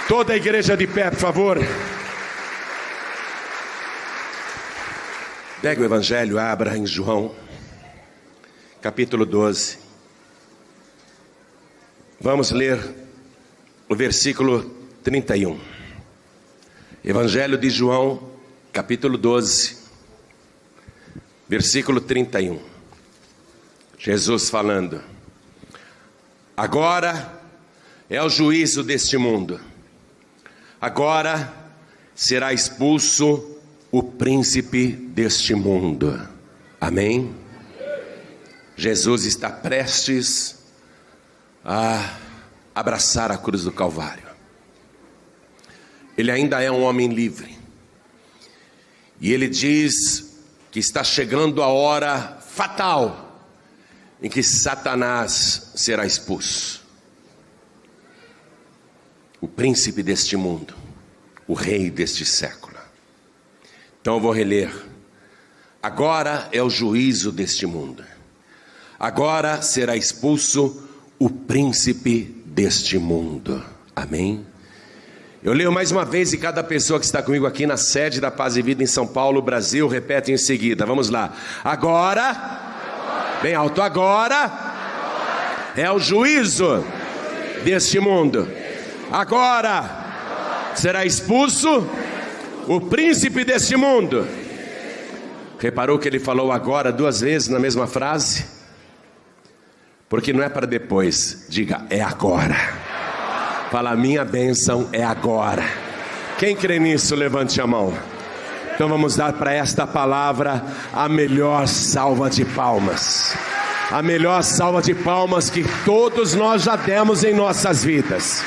Toda a igreja de pé, por favor. Pega o evangelho, abra em João, capítulo 12. Vamos ler o versículo 31. Evangelho de João, capítulo 12, versículo 31. Jesus falando: agora é o juízo deste mundo. Agora será expulso o príncipe deste mundo. Amém? Jesus está prestes a abraçar a cruz do Calvário. Ele ainda é um homem livre. E ele diz que está chegando a hora fatal em que Satanás será expulso. O príncipe deste mundo, o rei deste século. Então eu vou reler. Agora é o juízo deste mundo. Agora será expulso o príncipe deste mundo. Amém? Eu leio mais uma vez e cada pessoa que está comigo aqui na sede da Paz e Vida em São Paulo, Brasil, repete em seguida. Vamos lá. Agora, bem alto, agora é o juízo deste mundo. Agora será expulso o príncipe deste mundo. Reparou que ele falou agora duas vezes na mesma frase? Porque não é para depois. Diga, é agora. Fala, minha bênção é agora. Quem crê nisso, levante a mão. Então vamos dar para esta palavra a melhor salva de palmas. A melhor salva de palmas que todos nós já demos em nossas vidas.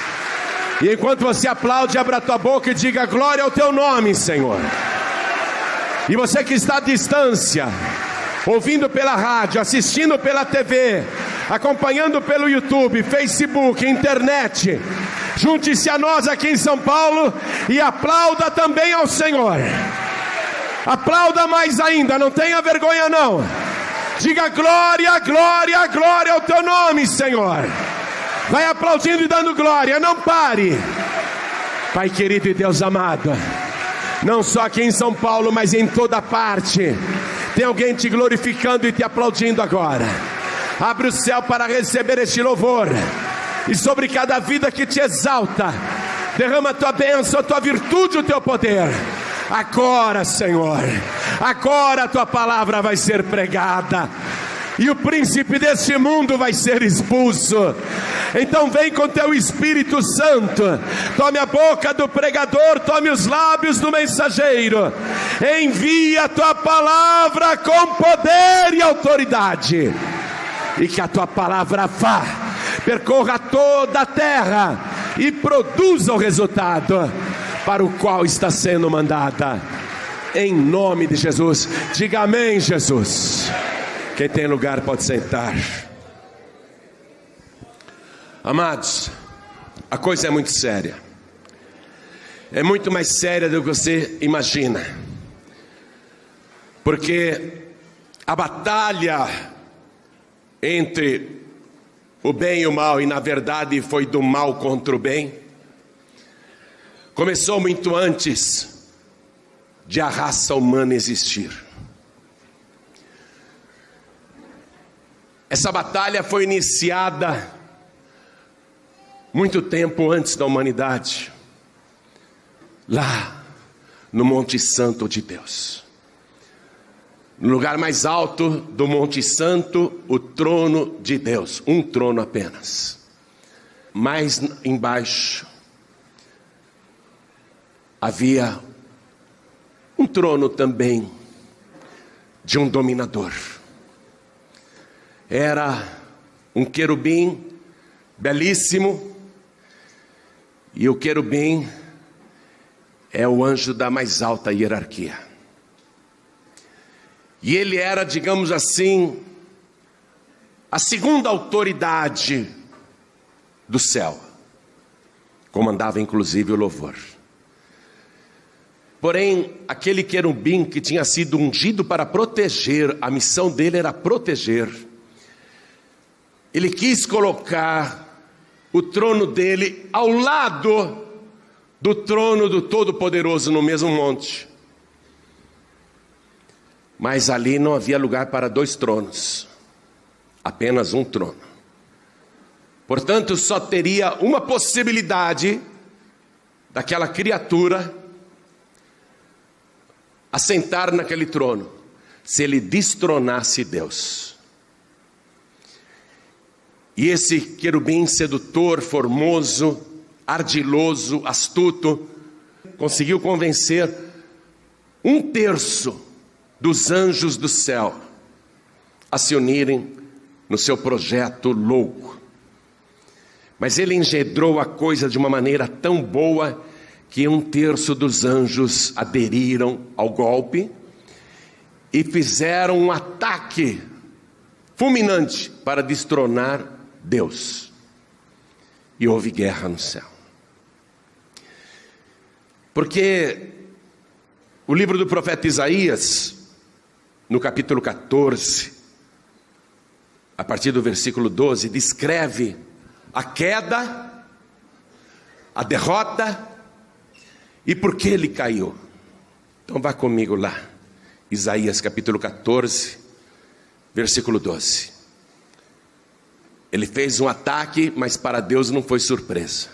E enquanto você aplaude, abra a tua boca e diga glória ao teu nome, Senhor. E você que está à distância, ouvindo pela rádio, assistindo pela TV, acompanhando pelo YouTube, Facebook, internet, junte-se a nós aqui em São Paulo e aplauda também ao Senhor. Aplauda mais ainda, não tenha vergonha não. Diga glória, glória, glória ao teu nome, Senhor. Vai aplaudindo e dando glória, não pare. Pai querido e Deus amado, não só aqui em São Paulo, mas em toda parte, tem alguém te glorificando e te aplaudindo agora. Abre o céu para receber este louvor. E sobre cada vida que te exalta, derrama a tua bênção, a tua virtude, o teu poder. Agora, Senhor, agora a tua palavra vai ser pregada e o príncipe deste mundo vai ser expulso. Então vem com teu Espírito Santo. Tome a boca do pregador, tome os lábios do mensageiro. Envia a tua palavra com poder e autoridade. E que a tua palavra vá, percorra toda a terra e produza o resultado para o qual está sendo mandada. Em nome de Jesus. Diga amém, Jesus. Quem tem lugar pode sentar. Amados, a coisa é muito séria. É muito mais séria do que você imagina. Porque a batalha entre o bem e o mal, e na verdade foi do mal contra o bem, começou muito antes de a raça humana existir. Essa batalha foi iniciada muito tempo antes da humanidade, lá no Monte Santo de Deus. No lugar mais alto do Monte Santo, o trono de Deus, um trono apenas. Mais embaixo havia um trono também de um dominador. Era um querubim belíssimo, e o querubim é o anjo da mais alta hierarquia. E ele era, digamos assim, a segunda autoridade do céu. Comandava inclusive o louvor. Porém, aquele querubim que tinha sido ungido para proteger, a missão dele era proteger. Ele quis colocar o trono dele ao lado do trono do Todo-Poderoso no mesmo monte. Mas ali não havia lugar para 2 tronos, apenas um trono. Portanto, só teria uma possibilidade daquela criatura assentar naquele trono, se ele destronasse Deus. E esse querubim sedutor, formoso, ardiloso, astuto, conseguiu convencer 1/3 dos anjos do céu a se unirem no seu projeto louco. Mas ele engendrou a coisa de uma maneira tão boa que 1/3 dos anjos aderiram ao golpe e fizeram um ataque fulminante para destronar Deus. E houve guerra no céu. Porque o livro do profeta Isaías, no capítulo 14, a partir do versículo 12, descreve a queda, a derrota e por que ele caiu. Então vá comigo lá, Isaías capítulo 14, versículo 12. Ele fez um ataque, mas para Deus não foi surpresa.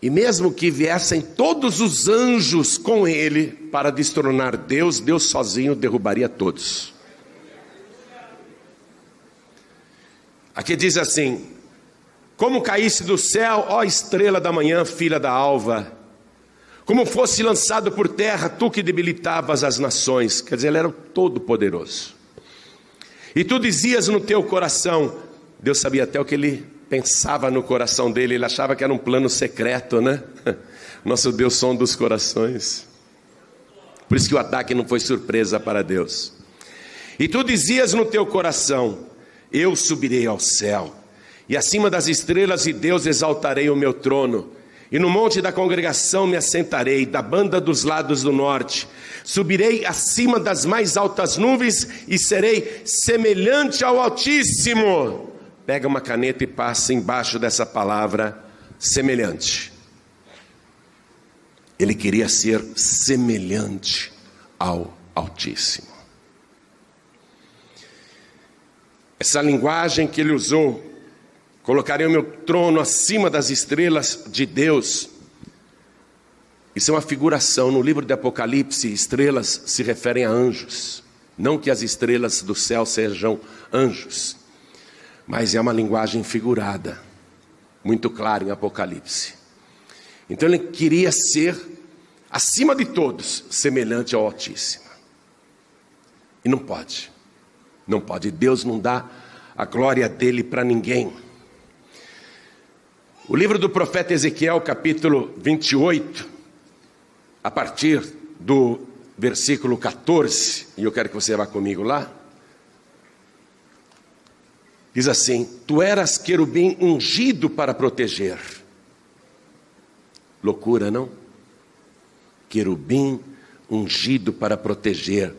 E mesmo que viessem todos os anjos com ele para destronar Deus, Deus sozinho derrubaria todos. Aqui diz assim: como caísse do céu, ó estrela da manhã, filha da alva, como fosse lançado por terra, tu que debilitavas as nações. Quer dizer, ele era o todo-poderoso. E tu dizias no teu coração, Deus sabia até o que ele pensava no coração dele, ele achava que era um plano secreto, né? Nosso Deus sonda os corações. Por isso que o ataque não foi surpresa para Deus. E tu dizias no teu coração, eu subirei ao céu, e acima das estrelas de Deus exaltarei o meu trono, e no monte da congregação me assentarei, da banda dos lados do norte. Subirei acima das mais altas nuvens e serei semelhante ao Altíssimo. Pega uma caneta e passa embaixo dessa palavra, semelhante. Ele queria ser semelhante ao Altíssimo. Essa linguagem que ele usou, colocarei o meu trono acima das estrelas de Deus. Isso é uma figuração. No livro de Apocalipse, estrelas se referem a anjos. Não que as estrelas do céu sejam anjos, mas é uma linguagem figurada, muito clara em Apocalipse. Então ele queria ser, acima de todos, semelhante ao Altíssimo. E não pode. Não pode. Deus não dá a glória dele para ninguém. O livro do profeta Ezequiel, capítulo 28, a partir do versículo 14, e eu quero que você vá comigo lá, diz assim: tu eras querubim ungido para proteger. Loucura, não? Querubim ungido para proteger.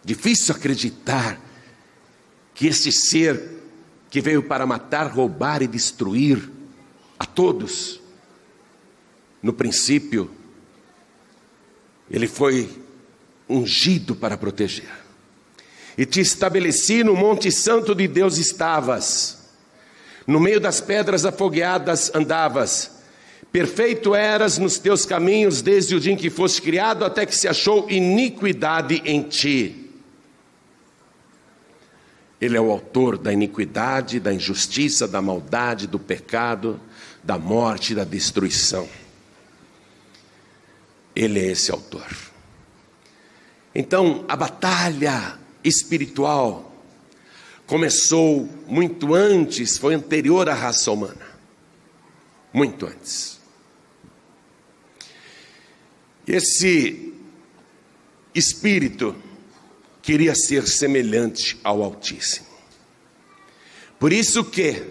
Difícil acreditar que esse ser que veio para matar, roubar e destruir a todos, no princípio, ele foi ungido para proteger. E te estabeleci no monte santo de Deus estavas, no meio das pedras afogueadas andavas, perfeito eras nos teus caminhos, desde o dia em que foste criado, até que se achou iniquidade em ti. Ele é o autor da iniquidade, da injustiça, da maldade, do pecado, da morte e da destruição. Ele é esse autor. Então, a batalha espiritual começou muito antes, foi anterior à raça humana. Muito antes. Esse espírito queria ser semelhante ao Altíssimo. Por isso que,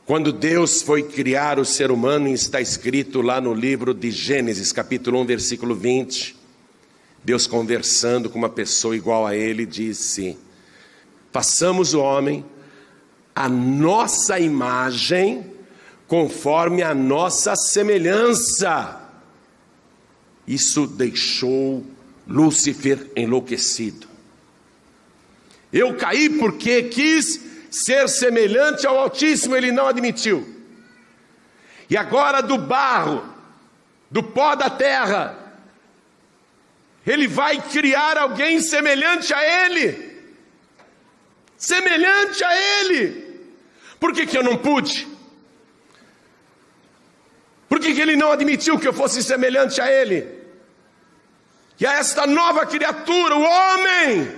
quando Deus foi criar o ser humano, e está escrito lá no livro de Gênesis, capítulo 1, versículo 20, Deus conversando com uma pessoa igual a ele, disse: façamos o homem a nossa imagem, conforme a nossa semelhança. Isso deixou Lúcifer enlouquecido. Eu caí porque quis ser semelhante ao Altíssimo, ele não admitiu. E agora do barro, do pó da terra, ele vai criar alguém semelhante a ele. Semelhante a ele. Por que eu não pude? Por que ele não admitiu que eu fosse semelhante a ele? E a esta nova criatura, o homem,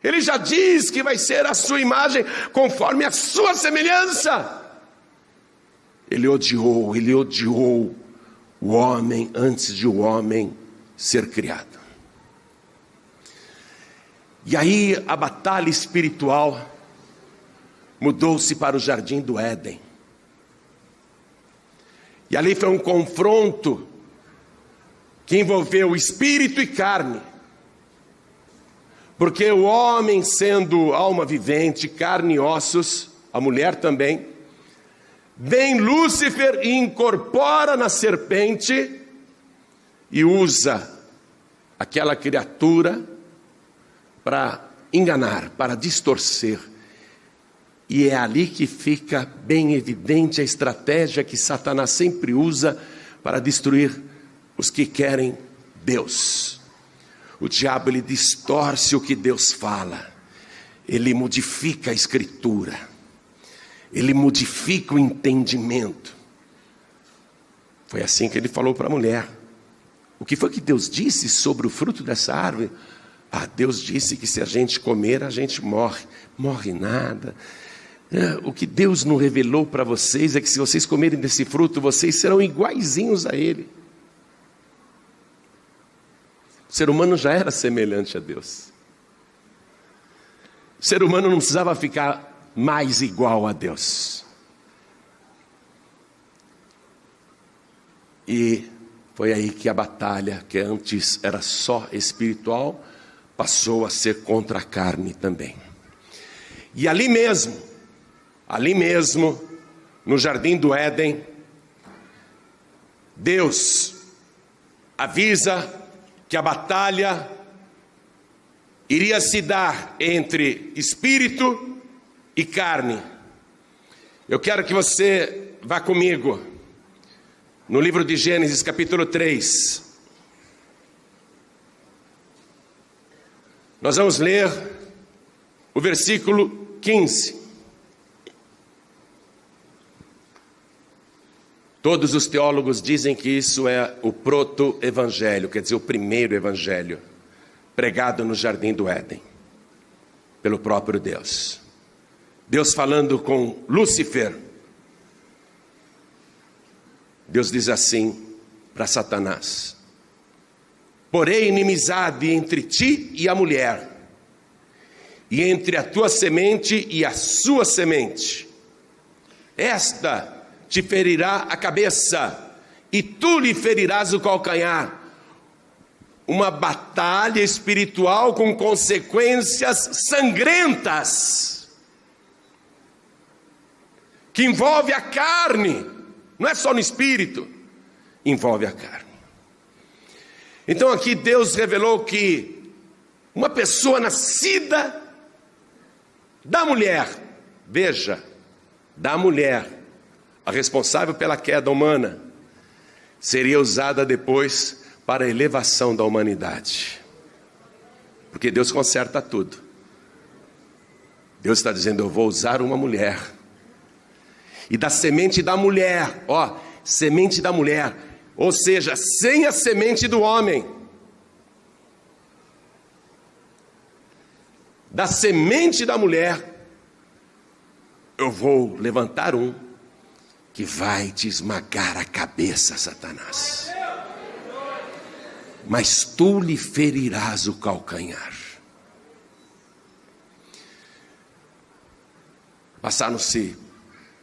ele já diz que vai ser a sua imagem, conforme a sua semelhança. Ele odiou o homem antes de o homem ser criado. E aí a batalha espiritual mudou-se para o jardim do Éden. E ali foi um confronto que envolveu espírito e carne. Porque o homem, sendo alma vivente, carne e ossos, a mulher também, vem Lúcifer e incorpora na serpente e usa aquela criatura para enganar, para distorcer. E é ali que fica bem evidente a estratégia que Satanás sempre usa para destruir os que querem Deus. O diabo, ele distorce o que Deus fala, ele modifica a escritura, ele modifica o entendimento. Foi assim que ele falou para a mulher. O que foi que Deus disse sobre o fruto dessa árvore? Deus disse que se a gente comer, a gente morre. Morre nada. O que Deus não revelou para vocês é que se vocês comerem desse fruto, vocês serão iguaizinhos a ele. O ser humano já era semelhante a Deus. O ser humano não precisava ficar mais igual a Deus. E foi aí que a batalha, que antes era só espiritual, passou a ser contra a carne também. E ali mesmo, no jardim do Éden, Deus avisa que a batalha iria se dar entre espírito e carne. Eu quero que você vá comigo no livro de Gênesis, capítulo 3. Nós vamos ler o versículo 15. Todos os teólogos dizem que isso é o proto-evangelho, quer dizer, o primeiro evangelho, pregado no jardim do Éden, pelo próprio Deus. Deus falando com Lúcifer. Deus diz assim para Satanás: porém inimizade entre ti e a mulher, e entre a tua semente e a sua semente. Esta te ferirá a cabeça, e tu lhe ferirás o calcanhar. Uma batalha espiritual com consequências sangrentas, que envolve a carne, não é só no espírito, envolve a carne. Então aqui Deus revelou que uma pessoa nascida da mulher, veja, da mulher, a responsável pela queda humana, seria usada depois para a elevação da humanidade. Porque Deus conserta tudo. Deus está dizendo: eu vou usar uma mulher. E da semente da mulher, semente da mulher, ou seja, sem a semente do homem. Da semente da mulher, eu vou levantar um que vai te esmagar a cabeça, Satanás. Mas tu lhe ferirás o calcanhar. Passaram-se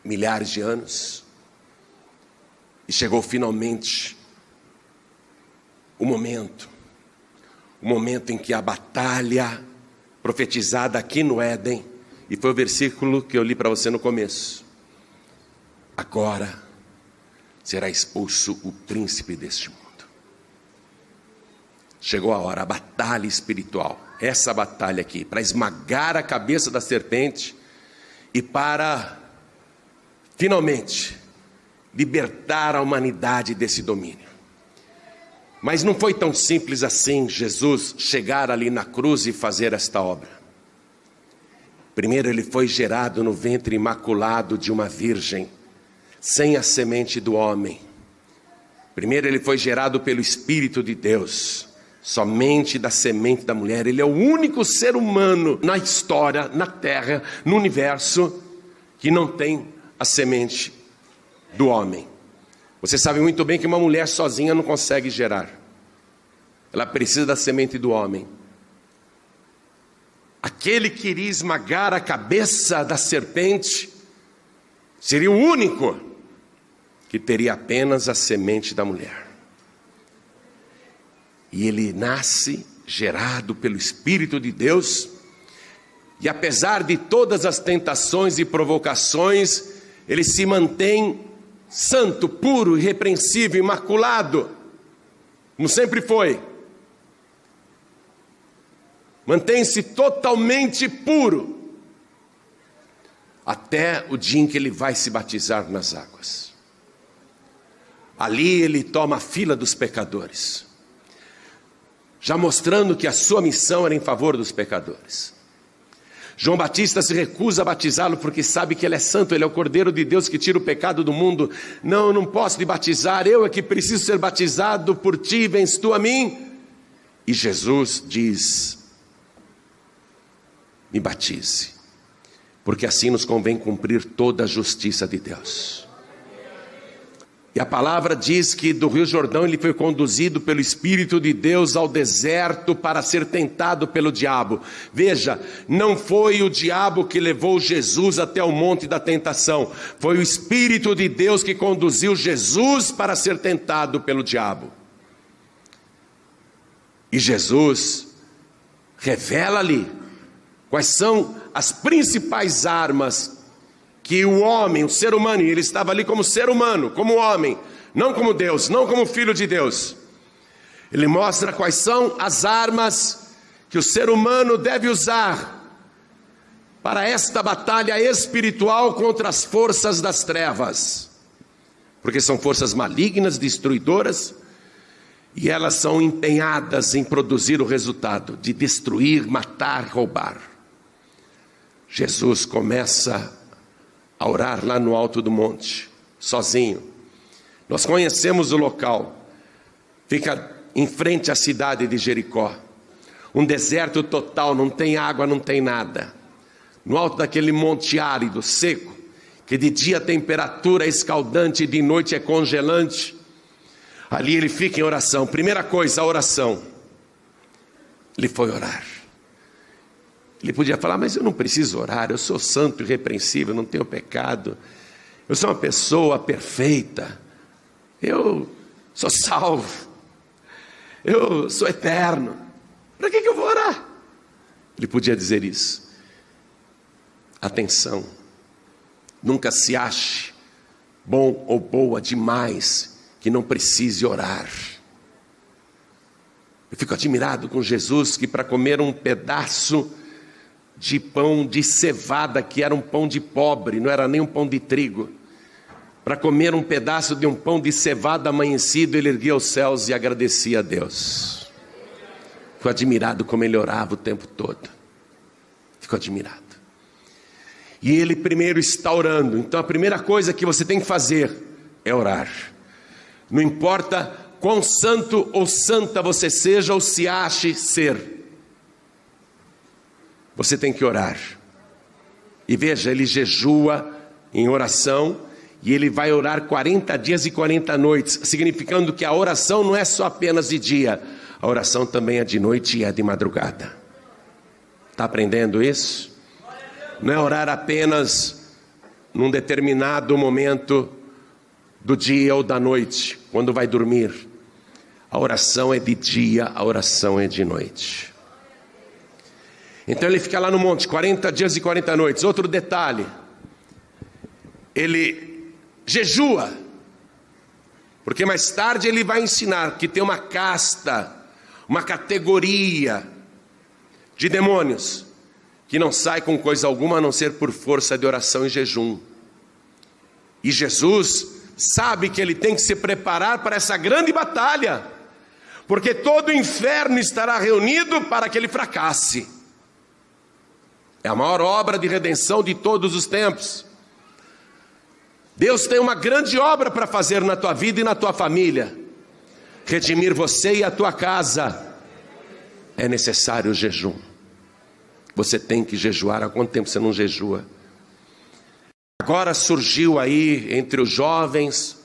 milhares de anos e chegou finalmente o momento em que a batalha profetizada aqui no Éden, e foi o versículo que eu li para você no começo, agora será expulso o príncipe deste mundo. Chegou a hora, a batalha espiritual, essa batalha aqui, para esmagar a cabeça da serpente e para, finalmente, libertar a humanidade desse domínio. Mas não foi tão simples assim Jesus chegar ali na cruz e fazer esta obra. Primeiro ele foi gerado no ventre imaculado de uma virgem, sem a semente do homem. Primeiro ele foi gerado pelo Espírito de Deus, somente da semente da mulher. Ele é o único ser humano na história, na terra, no universo, que não tem a semente do homem. Você sabe muito bem que uma mulher sozinha não consegue gerar. Ela precisa da semente do homem. Aquele que iria esmagar a cabeça da serpente seria o único que teria apenas a semente da mulher. E ele nasce gerado pelo Espírito de Deus, e apesar de todas as tentações e provocações, ele se mantém santo, puro, irrepreensível, imaculado, como sempre foi. Mantém-se totalmente puro, até o dia em que ele vai se batizar nas águas. Ali ele toma a fila dos pecadores, já mostrando que a sua missão era em favor dos pecadores. João Batista se recusa a batizá-lo porque sabe que ele é santo, ele é o Cordeiro de Deus que tira o pecado do mundo. Não, eu não posso te batizar, eu é que preciso ser batizado por ti, vens tu a mim? E Jesus diz: me batize, porque assim nos convém cumprir toda a justiça de Deus. E a palavra diz que do Rio Jordão ele foi conduzido pelo Espírito de Deus ao deserto para ser tentado pelo diabo. Veja, não foi o diabo que levou Jesus até o monte da tentação, foi o Espírito de Deus que conduziu Jesus para ser tentado pelo diabo. E Jesus revela ali quais são as principais armas que o homem, o ser humano, e ele estava ali como ser humano, como homem, não como Deus, não como filho de Deus. Ele mostra quais são as armas que o ser humano deve usar para esta batalha espiritual contra as forças das trevas, porque são forças malignas, destruidoras, e elas são empenhadas em produzir o resultado de destruir, matar, roubar. Jesus começa a orar lá no alto do monte, sozinho. Nós conhecemos o local, fica em frente à cidade de Jericó, um deserto total, não tem água, não tem nada, no alto daquele monte árido, seco, que de dia a temperatura é escaldante e de noite é congelante. Ali ele fica em oração. Primeira coisa, a oração. Ele foi orar. Ele podia falar: mas eu não preciso orar, eu sou santo e irrepreensível, não tenho pecado, eu sou uma pessoa perfeita, eu sou salvo, eu sou eterno, para que eu vou orar? Ele podia dizer isso. Atenção, nunca se ache bom ou boa demais que não precise orar. Eu fico admirado com Jesus, que para comer um pedaço de pão de cevada, que era um pão de pobre, não era nem um pão de trigo, para comer um pedaço de um pão de cevada amanhecido, ele erguia os céus e agradecia a Deus. Fico admirado como ele orava o tempo todo. Fico admirado. E ele primeiro está orando. Então a primeira coisa que você tem que fazer é orar. Não importa quão santo ou santa você seja ou se ache ser, você tem que orar. E veja, ele jejua em oração, e ele vai orar 40 dias e 40 noites, significando que a oração não é só apenas de dia, a oração também é de noite e é de madrugada. Está aprendendo isso? Não é orar apenas num determinado momento do dia ou da noite, quando vai dormir. A oração é de dia, a oração é de noite. Então ele fica lá no monte, 40 dias e 40 noites. Outro detalhe, ele jejua, porque mais tarde ele vai ensinar que tem uma casta, uma categoria de demônios que não sai com coisa alguma a não ser por força de oração e jejum. E Jesus sabe que ele tem que se preparar para essa grande batalha, porque todo o inferno estará reunido para que ele fracasse. É a maior obra de redenção de todos os tempos. Deus tem uma grande obra para fazer na tua vida e na tua família. Redimir você e a tua casa. É necessário o jejum. Você tem que jejuar. Há quanto tempo você não jejua? Agora surgiu aí entre os jovens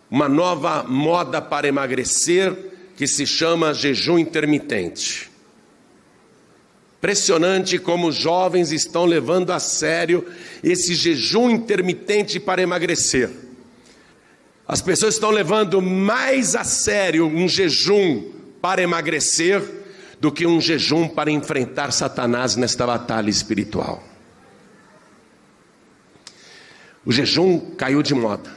uma nova moda para emagrecer que se chama jejum intermitente. Impressionante como os jovens estão levando a sério esse jejum intermitente para emagrecer. As pessoas estão levando mais a sério um jejum para emagrecer do que um jejum para enfrentar Satanás nesta batalha espiritual. O jejum caiu de moda.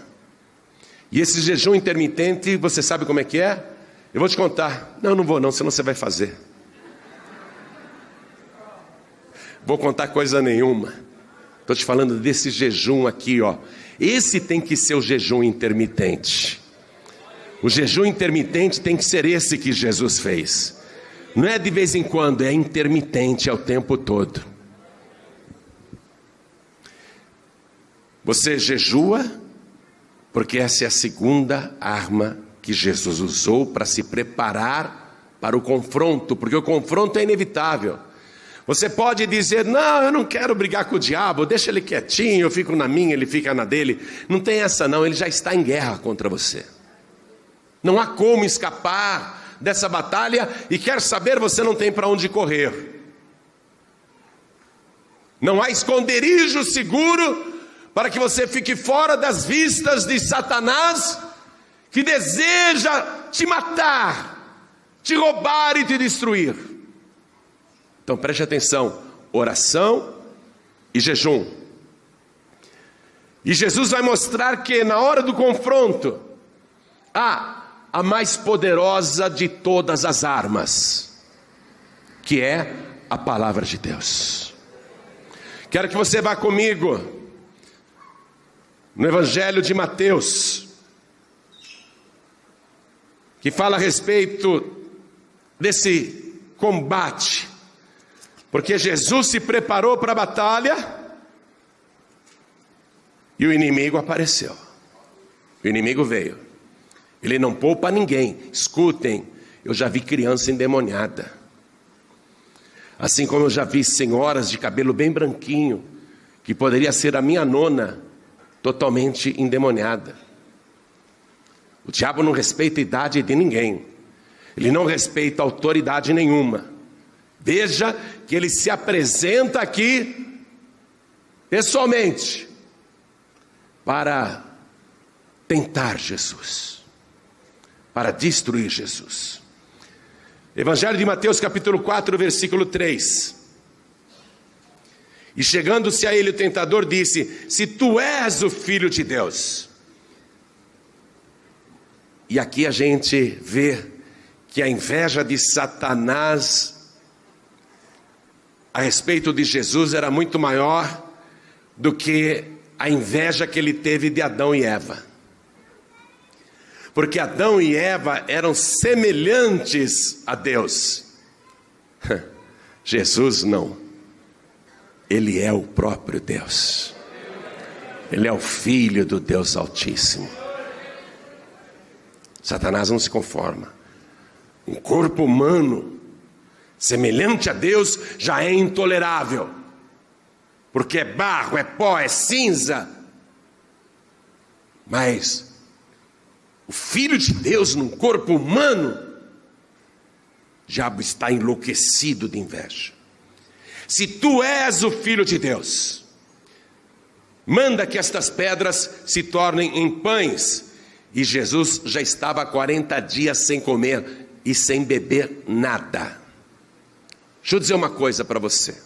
E esse jejum intermitente, você sabe como é que é? Eu vou te contar. Não vou não, senão você vai fazer. Vou contar coisa nenhuma. Estou te falando desse jejum aqui, ó. Esse tem que ser o jejum intermitente. O jejum intermitente tem que ser esse que Jesus fez. Não é de vez em quando, é intermitente, é o tempo todo. Você jejua, porque essa é a segunda arma que Jesus usou para se preparar para o confronto, porque o confronto é inevitável. Você pode dizer, não, eu não quero brigar com o diabo, deixa ele quietinho, eu fico na minha, ele fica na dele. Não tem essa não, ele já está em guerra contra você. Não há como escapar dessa batalha e quer saber, você não tem para onde correr. Não há esconderijo seguro para que você fique fora das vistas de Satanás, que deseja te matar, te roubar e te destruir. Então preste atenção, oração e jejum. E Jesus vai mostrar que na hora do confronto, há a mais poderosa de todas as armas, que é a palavra de Deus. Quero que você vá comigo no Evangelho de Mateus, que fala a respeito desse combate, porque Jesus se preparou para a batalha e o inimigo apareceu. O inimigo veio. Ele não poupa ninguém. Escutem, eu já vi criança endemoniada. Assim como eu já vi senhoras de cabelo bem branquinho, que poderia ser a minha nona, totalmente endemoniada. O diabo não respeita a idade de ninguém. Ele não respeita autoridade nenhuma. Veja que ele se apresenta aqui pessoalmente para tentar Jesus, para destruir Jesus. Evangelho de Mateus capítulo 4, versículo 3. E chegando-se a ele o tentador disse, se tu és o Filho de Deus. E aqui a gente vê que a inveja de Satanás a respeito de Jesus era muito maior do que a inveja que ele teve de Adão e Eva. Porque Adão e Eva eram semelhantes a Deus. Jesus não. Ele é o próprio Deus. Ele é o Filho do Deus Altíssimo. Satanás não se conforma. Um corpo humano semelhante a Deus já é intolerável, porque é barro, é pó, é cinza. Mas o Filho de Deus num corpo humano, o diabo está enlouquecido de inveja. Se tu és o Filho de Deus, manda que estas pedras se tornem em pães. E Jesus já estava há 40 dias sem comer e sem beber nada. Deixa eu dizer uma coisa para você.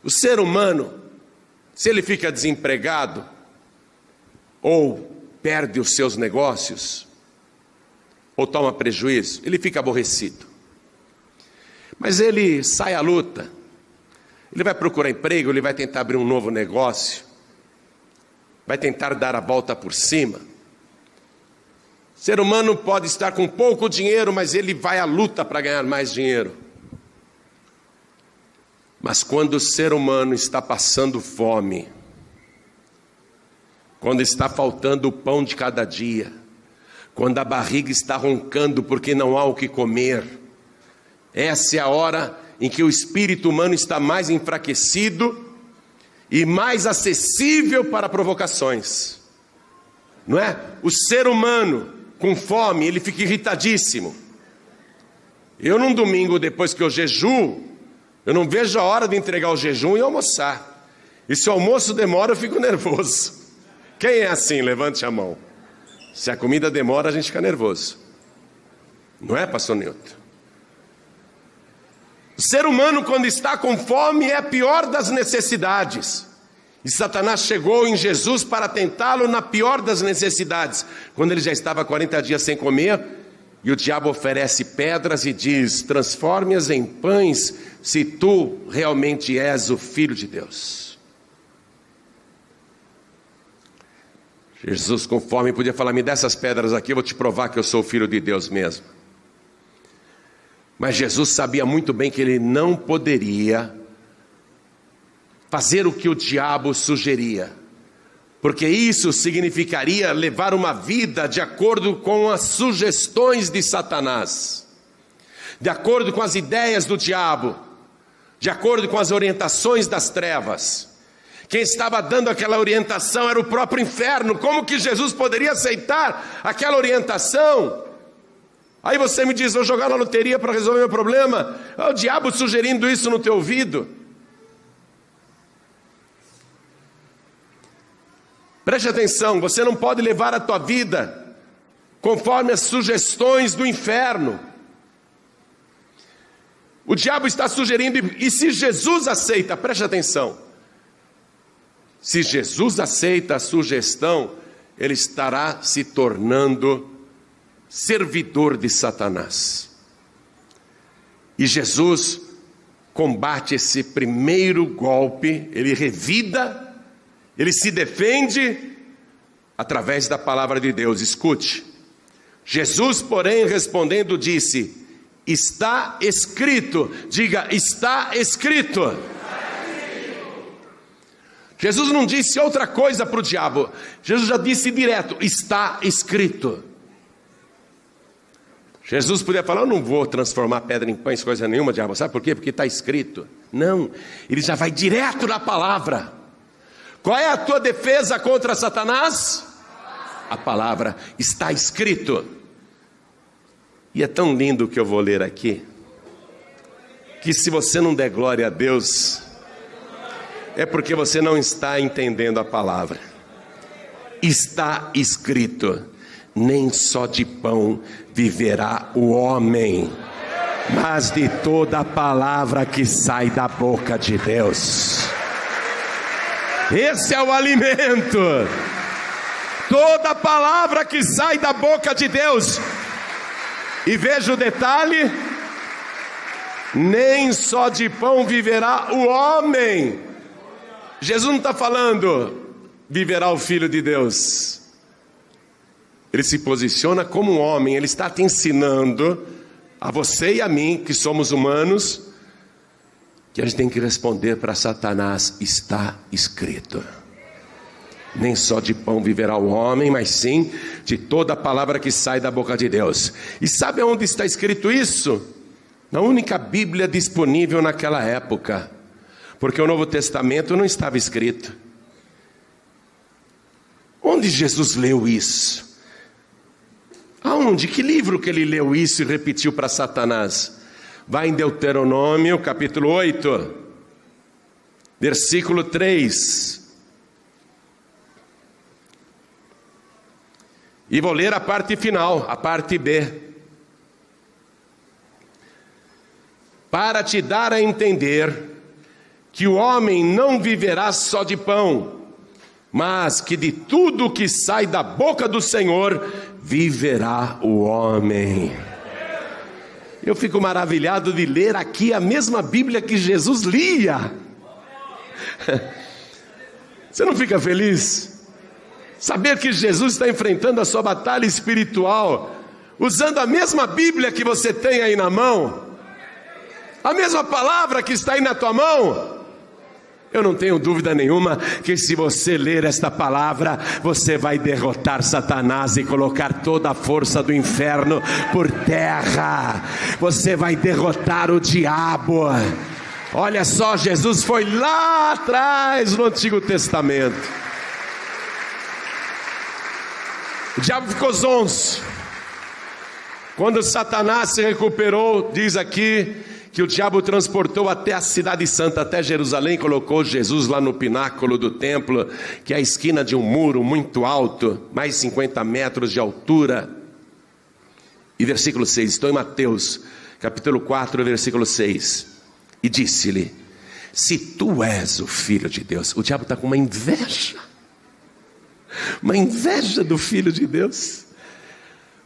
O ser humano, se ele fica desempregado, ou perde os seus negócios, ou toma prejuízo, ele fica aborrecido. Mas ele sai à luta, ele vai procurar emprego, ele vai tentar abrir um novo negócio, vai tentar dar a volta por cima. O ser humano pode estar com pouco dinheiro, mas ele vai à luta para ganhar mais dinheiro. Mas quando o ser humano está passando fome, quando está faltando o pão de cada dia, quando a barriga está roncando porque não há o que comer, essa é a hora em que o espírito humano está mais enfraquecido e mais acessível para provocações. Não é? O ser humano com fome, ele fica irritadíssimo. Eu num domingo depois que eu jejuo, eu não vejo a hora de entregar o jejum e almoçar. E se o almoço demora, eu fico nervoso. Quem é assim? Levante a mão. Se a comida demora, a gente fica nervoso. Não é, pastor Nilton? O ser humano, quando está com fome, é a pior das necessidades. E Satanás chegou em Jesus para tentá-lo na pior das necessidades. Quando ele já estava 40 dias sem comer, e o diabo oferece pedras e diz: transforme-as em pães, se tu realmente és o Filho de Deus. Jesus, com fome, podia falar: me dá essas pedras aqui, eu vou te provar que eu sou o Filho de Deus mesmo. Mas Jesus sabia muito bem que ele não poderia fazer o que o diabo sugeria, porque isso significaria levar uma vida de acordo com as sugestões de Satanás, de acordo com as ideias do diabo, de acordo com as orientações das trevas. Quem estava dando aquela orientação era o próprio inferno. Como que Jesus poderia aceitar aquela orientação? Aí você me diz: vou jogar na loteria para resolver meu problema. É o diabo sugerindo isso no teu ouvido. Preste atenção, você não pode levar a tua vida conforme as sugestões do inferno. O diabo está sugerindo, e se Jesus aceita, preste atenção, se Jesus aceita a sugestão, ele estará se tornando servidor de Satanás. E Jesus combate esse primeiro golpe, ele revida, ele se defende através da palavra de Deus. Escute, Jesus, porém, respondendo, disse: está escrito. Diga: está escrito. Jesus não disse outra coisa para o diabo, Jesus já disse direto: está escrito. Jesus podia falar: eu não vou transformar pedra em pães, coisa nenhuma, diabo. Sabe por quê? Porque está escrito. Não, ele já vai direto na palavra. Qual é a tua defesa contra Satanás? A palavra. Está escrito. E é tão lindo o que eu vou ler aqui, que se você não der glória a Deus, é porque você não está entendendo a palavra. Está escrito: nem só de pão viverá o homem, mas de toda a palavra que sai da boca de Deus. Esse é o alimento. Toda palavra que sai da boca de Deus. E veja o detalhe: nem só de pão viverá o homem. Jesus não está falando viverá o Filho de Deus. Ele se posiciona como um homem. Ele está te ensinando, a você e a mim, que somos humanos, que a gente tem que responder para Satanás: está escrito. Nem só de pão viverá o homem, mas sim de toda a palavra que sai da boca de Deus. E sabe onde está escrito isso? Na única Bíblia disponível naquela época, porque o Novo Testamento não estava escrito. Onde Jesus leu isso? Aonde? Que livro que ele leu isso e repetiu para Satanás? Vai em Deuteronômio capítulo 8, versículo 3. E vou ler a parte final, a parte B. Para te dar a entender que o homem não viverá só de pão, mas que de tudo que sai da boca do Senhor viverá o homem. Eu fico maravilhado de ler aqui a mesma Bíblia que Jesus lia. Você não fica feliz? Saber que Jesus está enfrentando a sua batalha espiritual, usando a mesma Bíblia que você tem aí na mão, a mesma palavra que está aí na tua mão. Eu não tenho dúvida nenhuma que se você ler esta palavra, você vai derrotar Satanás e colocar toda a força do inferno por terra. Você vai derrotar o diabo. Olha só, Jesus foi lá atrás no Antigo Testamento. O diabo ficou zonzo. Quando Satanás se recuperou, diz aqui que o diabo transportou até a cidade santa, até Jerusalém, colocou Jesus lá no pináculo do templo, que é a esquina de um muro muito alto, mais de 50 metros de altura. E versículo 6, estou em Mateus, capítulo 4, versículo 6. E disse-lhe: se tu és o Filho de Deus. O diabo está com uma inveja do Filho de Deus.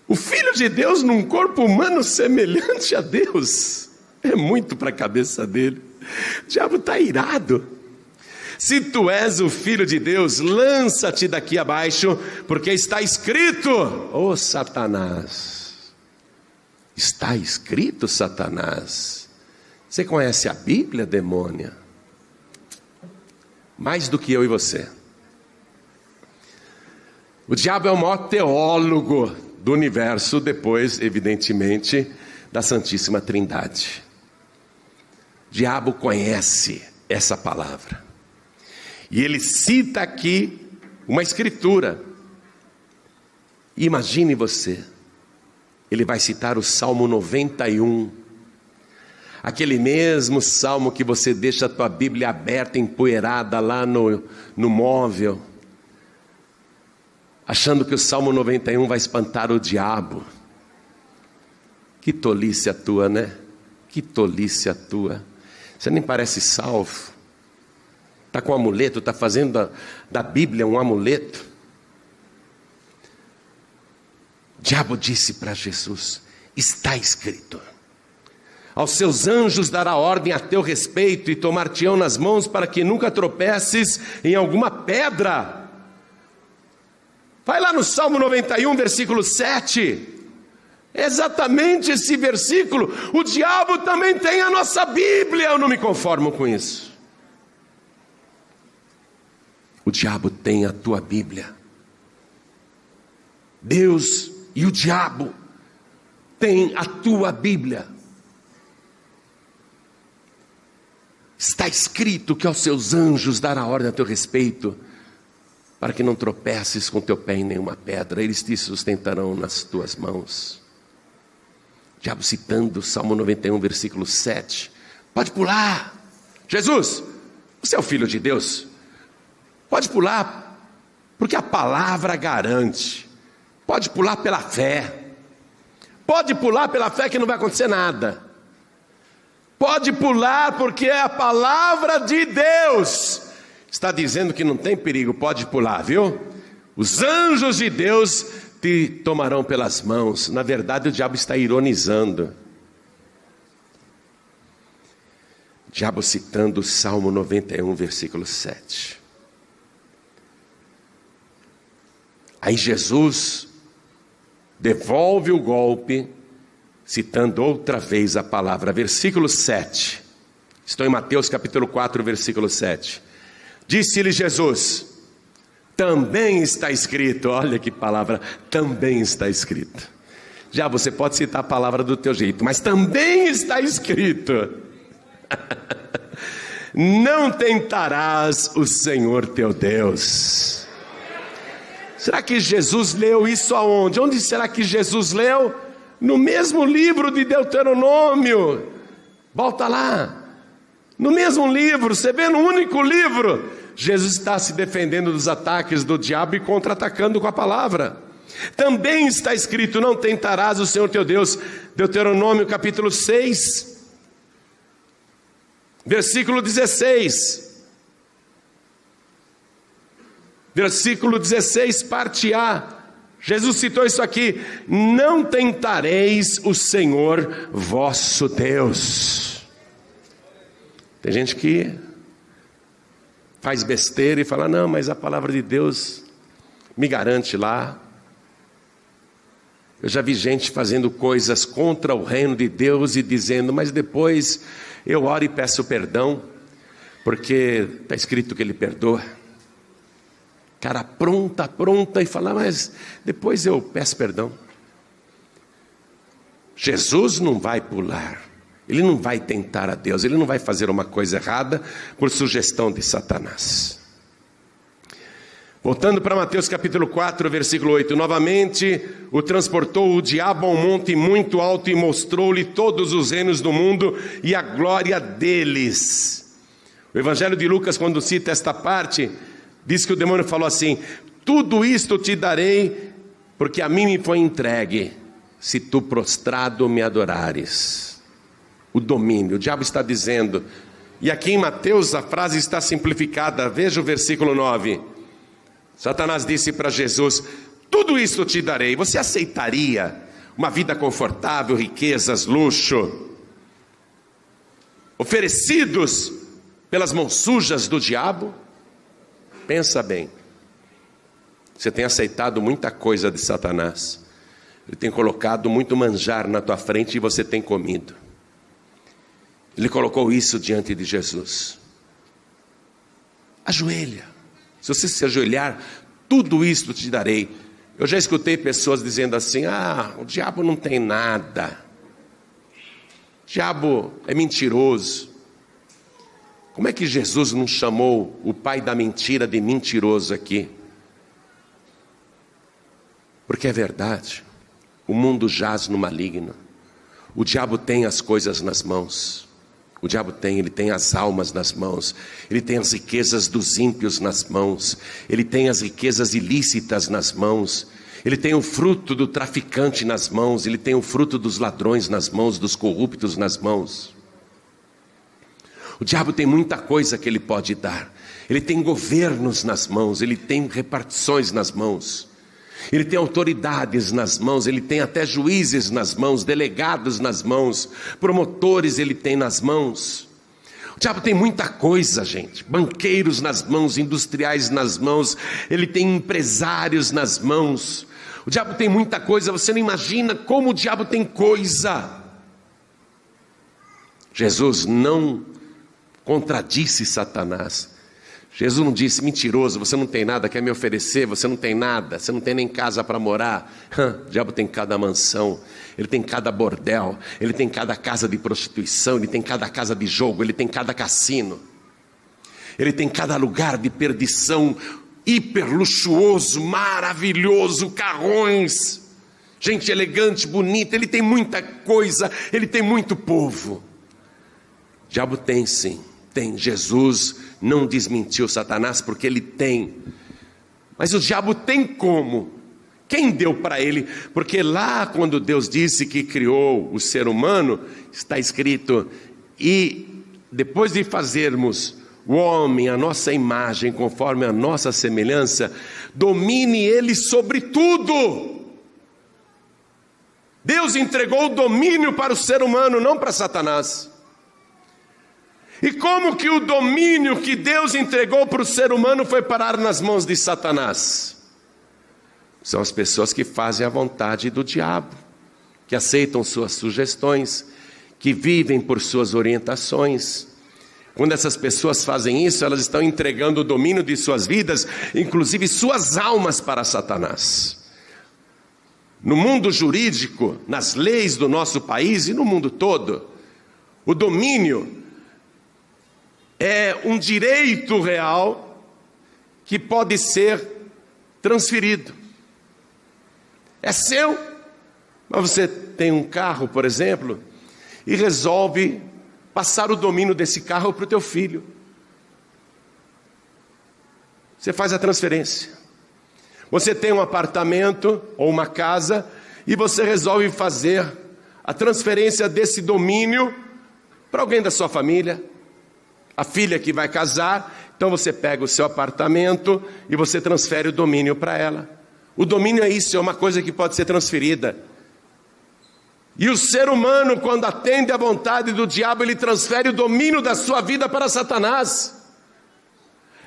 O Filho de Deus num corpo humano semelhante a Deus. É muito para a cabeça dele. O diabo está irado. Se tu és o Filho de Deus, lança-te daqui abaixo, porque está escrito. Ô Satanás, está escrito, Satanás. Você conhece a Bíblia, demônia? Mais do que eu e você. O diabo é o maior teólogo do universo, depois, evidentemente, da Santíssima Trindade. O diabo conhece essa palavra. E ele cita aqui uma escritura. Imagine você, ele vai citar o Salmo 91. Aquele mesmo salmo que você deixa a tua Bíblia aberta, empoeirada lá no móvel, achando que o Salmo 91 vai espantar o diabo. Que tolice a tua, né? Que tolice a tua. Você nem parece salvo. Está com um amuleto, está fazendo da Bíblia um amuleto. O diabo disse para Jesus: está escrito, aos seus anjos dará ordem a teu respeito, e tomar-te-ão nas mãos para que nunca tropeces em alguma pedra. Vai lá no Salmo 91, versículo 7. Exatamente esse versículo. O diabo também tem a nossa Bíblia. Eu não me conformo com isso. O diabo tem a tua Bíblia. Deus e o diabo têm a tua Bíblia. Está escrito que aos seus anjos dará ordem a teu respeito, para que não tropeces com teu pé em nenhuma pedra. Eles te sustentarão nas tuas mãos. O diabo citando o Salmo 91, versículo 7. Pode pular. Jesus, você é o Filho de Deus. Pode pular, porque a palavra garante. Pode pular pela fé. Pode pular pela fé que não vai acontecer nada. Pode pular porque é a palavra de Deus. Está dizendo que não tem perigo, pode pular, viu? Os anjos de Deus te tomarão pelas mãos. Na verdade, o diabo está ironizando. O diabo citando o Salmo 91, versículo 7. Aí Jesus devolve o golpe, citando outra vez a palavra, versículo 7. Estou em Mateus capítulo 4, versículo 7. Disse-lhe Jesus: também está escrito. Olha que palavra, também está escrito. Já você pode citar a palavra do teu jeito, mas também está escrito: não tentarás o Senhor teu Deus. Será que Jesus leu isso aonde? Onde será que Jesus leu? No mesmo livro de Deuteronômio. Volta lá. No mesmo livro, você vê no único livro, Jesus está se defendendo dos ataques do diabo e contra-atacando com a palavra. Também está escrito: não tentarás o Senhor teu Deus. Deuteronômio capítulo 6, versículo 16. Versículo 16, parte A. Jesus citou isso aqui: não tentareis o Senhor vosso Deus. Tem gente que faz besteira e fala: não, mas a palavra de Deus me garante lá. Eu já vi gente fazendo coisas contra o reino de Deus e dizendo: mas depois eu oro e peço perdão, porque está escrito que Ele perdoa. Cara, pronta e fala: mas depois eu peço perdão. Jesus não vai pular, Ele não vai tentar a Deus, Ele não vai fazer uma coisa errada por sugestão de Satanás. Voltando para Mateus capítulo 4, versículo 8. Novamente o transportou o diabo a um monte muito alto e mostrou-lhe todos os reinos do mundo e a glória deles. O Evangelho de Lucas, quando cita esta parte, diz que o demônio falou assim: tudo isto te darei, porque a mim me foi entregue, se tu prostrado me adorares. O domínio, o diabo está dizendo. E aqui em Mateus a frase está simplificada. Veja o versículo 9. Satanás disse para Jesus: tudo isto te darei. Você aceitaria uma vida confortável, riquezas, luxo, oferecidos pelas mãos sujas do diabo? Pensa bem, você tem aceitado muita coisa de Satanás, ele tem colocado muito manjar na tua frente e você tem comido. Ele colocou isso diante de Jesus. Ajoelha, se você se ajoelhar, tudo isso te darei. Eu já escutei pessoas dizendo assim: o diabo não tem nada, o diabo é mentiroso. Como é que Jesus não chamou o pai da mentira de mentiroso aqui? Porque é verdade, o mundo jaz no maligno. O diabo tem as coisas nas mãos. O diabo ele tem as almas nas mãos. Ele tem as riquezas dos ímpios nas mãos. Ele tem as riquezas ilícitas nas mãos. Ele tem o fruto do traficante nas mãos. Ele tem o fruto dos ladrões nas mãos, dos corruptos nas mãos. O diabo tem muita coisa que ele pode dar. Ele tem governos nas mãos, ele tem repartições nas mãos, ele tem autoridades nas mãos, ele tem até juízes nas mãos, delegados nas mãos, promotores ele tem nas mãos. O diabo tem muita coisa, gente. Banqueiros nas mãos, industriais nas mãos, ele tem empresários nas mãos. O diabo tem muita coisa, você não imagina como o diabo tem coisa. Jesus não contradisse Satanás. Jesus não disse: mentiroso, você não tem nada, quer me oferecer, você não tem nada, você não tem nem casa para morar. O diabo tem cada mansão, ele tem cada bordel, ele tem cada casa de prostituição, ele tem cada casa de jogo, ele tem cada cassino, ele tem cada lugar de perdição, hiper luxuoso, maravilhoso, carrões, gente elegante, bonita. Ele tem muita coisa, ele tem muito povo. O diabo tem sim, tem. Jesus não desmentiu Satanás porque ele tem. Mas o diabo tem como? Quem deu para ele? Porque lá quando Deus disse que criou o ser humano, está escrito: e depois de fazermos o homem à nossa imagem, conforme a nossa semelhança, domine ele sobre tudo. Deus entregou o domínio para o ser humano, não para Satanás. E como que o domínio que Deus entregou para o ser humano foi parar nas mãos de Satanás? São as pessoas que fazem a vontade do diabo, que aceitam suas sugestões, que vivem por suas orientações. Quando essas pessoas fazem isso, elas estão entregando o domínio de suas vidas, inclusive suas almas, para Satanás. No mundo jurídico, nas leis do nosso país e no mundo todo, o domínio é um direito real que pode ser transferido. É seu, mas você tem um carro, por exemplo, e resolve passar o domínio desse carro para o teu filho. Você faz a transferência. Você tem um apartamento ou uma casa e você resolve fazer a transferência desse domínio para alguém da sua família. A filha que vai casar Então você pega o seu apartamento e você transfere o domínio para ela. O domínio é isso, é uma coisa que pode ser transferida. E o ser humano, quando atende à vontade do diabo, ele transfere o domínio da sua vida para Satanás.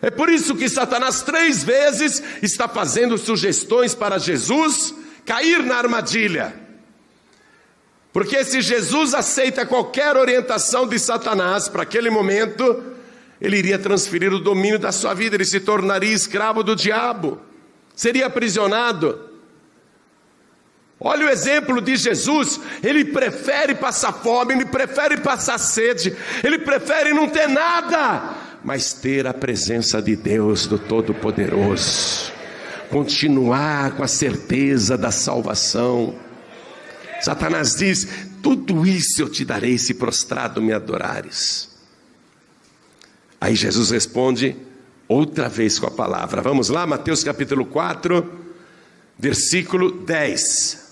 É por isso que Satanás 3 vezes está fazendo sugestões para Jesus cair na armadilha. Porque se Jesus aceita qualquer orientação de Satanás para aquele momento, ele iria transferir o domínio da sua vida, ele se tornaria escravo do diabo, seria aprisionado. Olha o exemplo de Jesus, ele prefere passar fome, ele prefere passar sede, ele prefere não ter nada, mas ter a presença de Deus, do Todo-Poderoso, continuar com a certeza da salvação. Satanás diz: tudo isso eu te darei se prostrado me adorares. Aí Jesus responde outra vez com a palavra. Vamos lá, Mateus capítulo 4, versículo 10.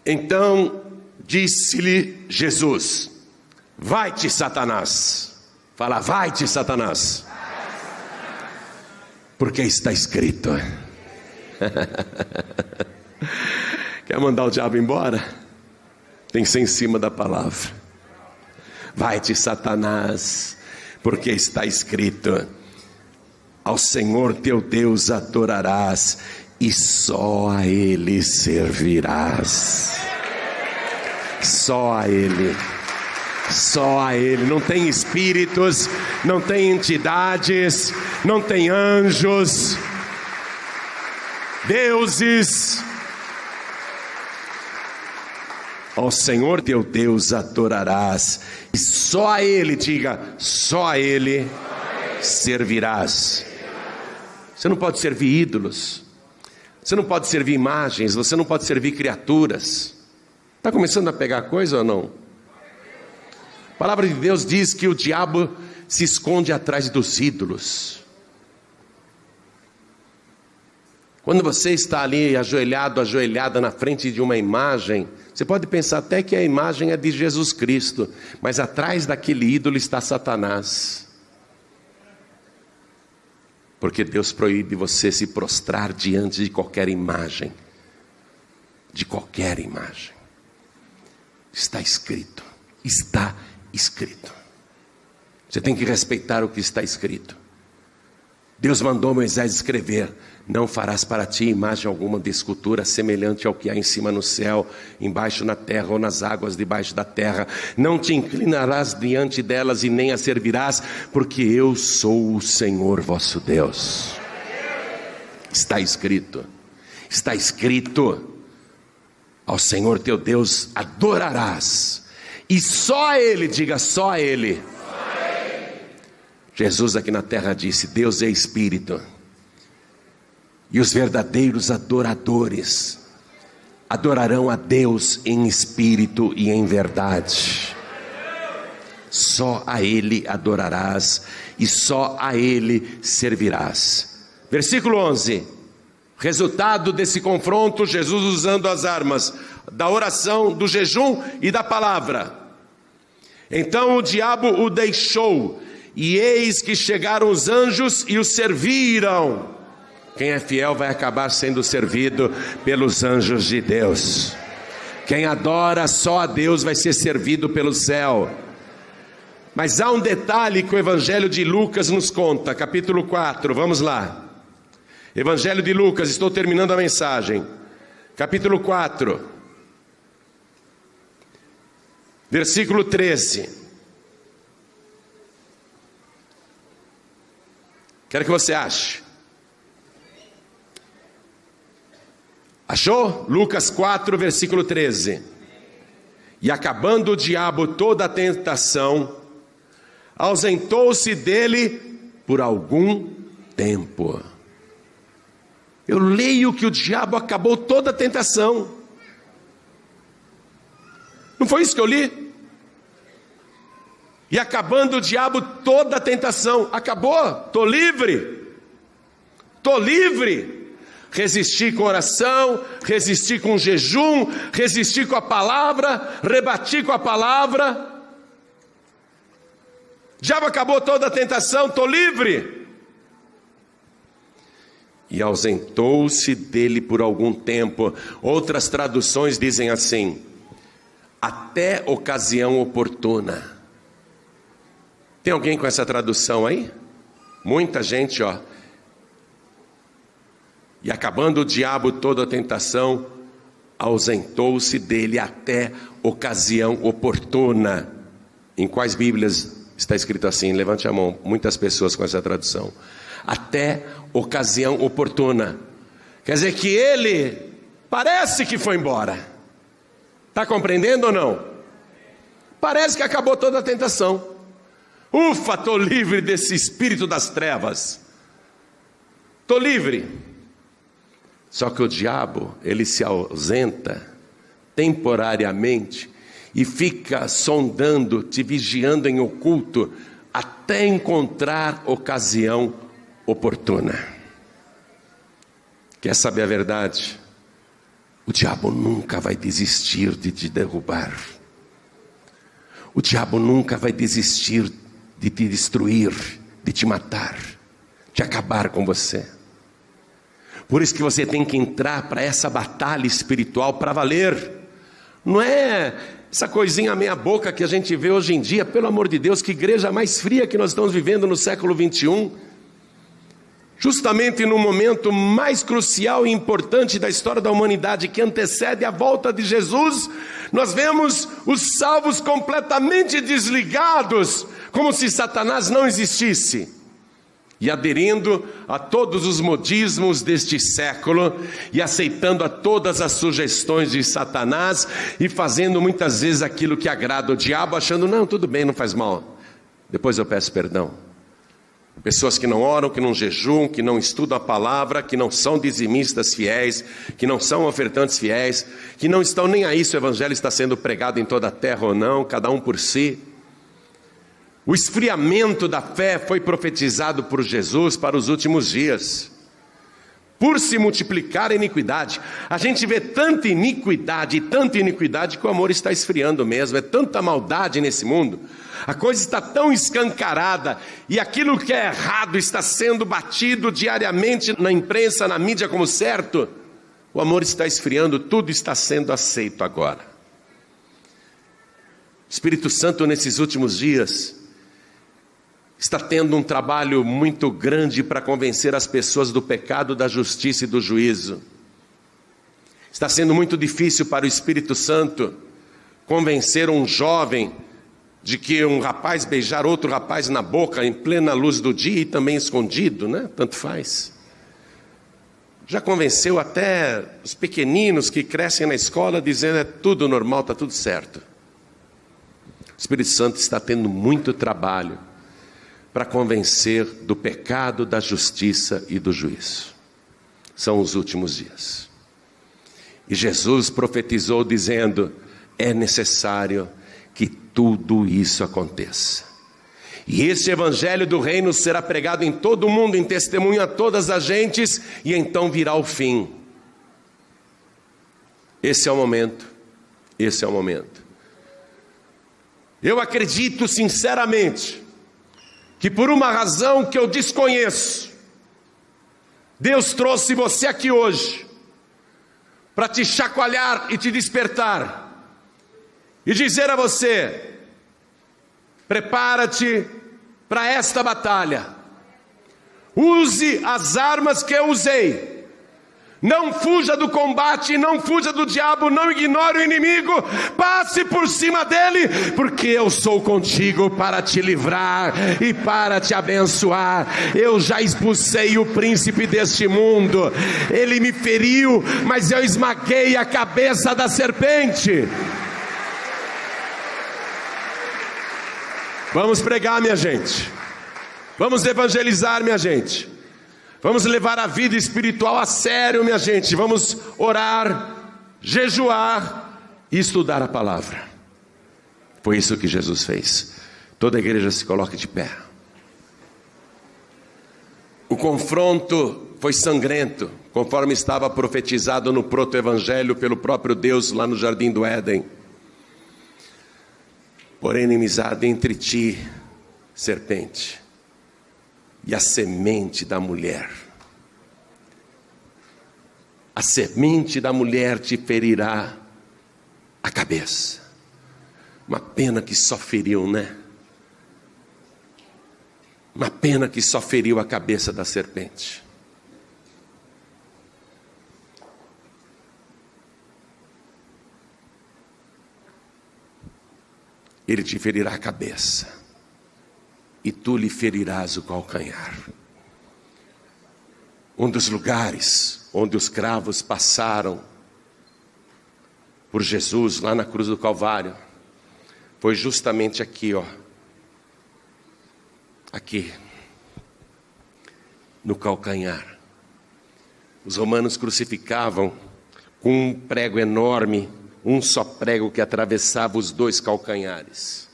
Então disse-lhe Jesus: vai-te, Satanás. Fala, vai-te, Satanás. Porque está escrito. Quer mandar o diabo embora? Tem que ser em cima da palavra. Vai-te, Satanás, porque está escrito: ao Senhor teu Deus adorarás e só a Ele servirás. Só a Ele. Só a Ele. Não tem espíritos, não tem entidades, não tem anjos, deuses. Ao Senhor teu Deus adorarás e só a Ele, diga, só a Ele servirás. Você não pode servir ídolos, você não pode servir imagens, você não pode servir criaturas. Está começando a pegar coisa ou não? A palavra de Deus diz que o diabo se esconde atrás dos ídolos. Quando você está ali ajoelhado, ajoelhada na frente de uma imagem, você pode pensar até que a imagem é de Jesus Cristo, mas atrás daquele ídolo está Satanás. Porque Deus proíbe você se prostrar diante de qualquer imagem. De qualquer imagem. Está escrito. Está escrito. Você tem que respeitar o que está escrito. Deus mandou Moisés escrever: não farás para ti imagem alguma de escultura semelhante ao que há em cima no céu, embaixo na terra ou nas águas debaixo da terra. Não te inclinarás diante delas e nem as servirás, porque eu sou o Senhor vosso Deus. Está escrito. Está escrito: ao Senhor teu Deus adorarás, e só a Ele, diga, só a Ele. Jesus aqui na terra disse: Deus é Espírito, e os verdadeiros adoradores adorarão a Deus em espírito e em verdade. Só a Ele adorarás e só a Ele servirás. Versículo 11. Resultado desse confronto, Jesus usando as armas da oração, do jejum e da palavra. Então o diabo o deixou, e eis que chegaram os anjos e o serviram. Quem é fiel vai acabar sendo servido pelos anjos de Deus. Quem adora só a Deus vai ser servido pelo céu. Mas há um detalhe que o Evangelho de Lucas nos conta, capítulo 4, vamos lá. Evangelho de Lucas, estou terminando a mensagem. Capítulo 4, versículo 13. Quero que você ache. Achou? Lucas 4, versículo 13. E acabando o diabo toda a tentação, ausentou-se dele por algum tempo. Eu leio que o diabo acabou toda a tentação. Não foi isso que eu li? E acabando o diabo toda a tentação. Acabou, estou livre. Estou livre. Resisti com oração, resisti com jejum, resisti com a palavra, rebati com a palavra. Diabo, acabou toda a tentação, estou livre. E ausentou-se dele por algum tempo. Outras traduções dizem assim: até ocasião oportuna. Tem alguém com essa tradução aí? Muita gente, ó. E acabando o diabo toda a tentação, ausentou-se dele até ocasião oportuna. Em quais Bíblias está escrito assim? Levante a mão. Muitas pessoas com essa tradução. Até ocasião oportuna. Quer dizer que ele parece que foi embora. Está compreendendo ou não? Parece que acabou toda a tentação. Ufa, estou livre desse espírito das trevas. Estou livre. Só que o diabo, ele se ausenta temporariamente e fica sondando, te vigiando em oculto, até encontrar ocasião oportuna. Quer saber a verdade? O diabo nunca vai desistir de te derrubar. O diabo nunca vai desistir de te destruir, de te matar, de acabar com você. Por isso que você tem que entrar para essa batalha espiritual para valer. Não é essa coisinha meia boca que a gente vê hoje em dia. Pelo amor de Deus, que igreja mais fria que nós estamos vivendo no século 21. Justamente no momento mais crucial e importante da história da humanidade, que antecede a volta de Jesus, nós vemos os salvos completamente desligados, como se Satanás não existisse, e aderindo a todos os modismos deste século, e aceitando a todas as sugestões de Satanás, e fazendo muitas vezes aquilo que agrada o diabo, achando, não, tudo bem, não faz mal, depois eu peço perdão. Pessoas que não oram, que não jejuam, que não estudam a palavra, que não são dizimistas fiéis, que não são ofertantes fiéis, que não estão nem aí se o evangelho está sendo pregado em toda a terra ou não, cada um por si. O esfriamento da fé foi profetizado por Jesus para os últimos dias. Por se multiplicar a iniquidade, a gente vê tanta iniquidade que o amor está esfriando mesmo, é tanta maldade nesse mundo. A coisa está tão escancarada e aquilo que é errado está sendo batido diariamente na imprensa, na mídia como certo. O amor está esfriando, tudo está sendo aceito agora. O Espírito Santo nesses últimos dias está tendo um trabalho muito grande para convencer as pessoas do pecado, da justiça e do juízo. Está sendo muito difícil para o Espírito Santo convencer um jovem de que um rapaz beijar outro rapaz na boca em plena luz do dia e também escondido, né? Tanto faz. Já convenceu até os pequeninos que crescem na escola dizendo é tudo normal, está tudo certo. O Espírito Santo está tendo muito trabalho para convencer do pecado, da justiça e do juízo. São os últimos dias. E Jesus profetizou dizendo, é necessário que tudo isso aconteça. E esse evangelho do reino será pregado em todo o mundo, em testemunho a todas as gentes, e então virá o fim. Esse é o momento. Esse é o momento. Eu acredito sinceramente que por uma razão que eu desconheço, Deus trouxe você aqui hoje para te chacoalhar e te despertar e dizer a você, prepara-te para esta batalha, use as armas que eu usei, não fuja do combate, não fuja do diabo, não ignore o inimigo, passe por cima dele, porque eu sou contigo para te livrar e para te abençoar. Eu já expulsei o príncipe deste mundo, ele me feriu, mas eu esmaguei a cabeça da serpente. Vamos pregar, minha gente, vamos evangelizar, minha gente. Vamos levar a vida espiritual a sério, minha gente. Vamos orar, jejuar e estudar a palavra. Foi isso que Jesus fez. Toda a igreja se coloque de pé. O confronto foi sangrento, conforme estava profetizado no proto-evangelho pelo próprio Deus lá no Jardim do Éden. Porém, inimizade entre ti, serpente e a semente da mulher. A semente da mulher te ferirá a cabeça. Uma pena que só feriu, né? Uma pena que só feriu a cabeça da serpente. Ele te ferirá a cabeça, e tu lhe ferirás o calcanhar. Um dos lugares onde os cravos passaram por Jesus, lá na cruz do Calvário, foi justamente aqui, ó. Aqui, no calcanhar. Os romanos crucificavam com um prego enorme, um só prego que atravessava os dois calcanhares.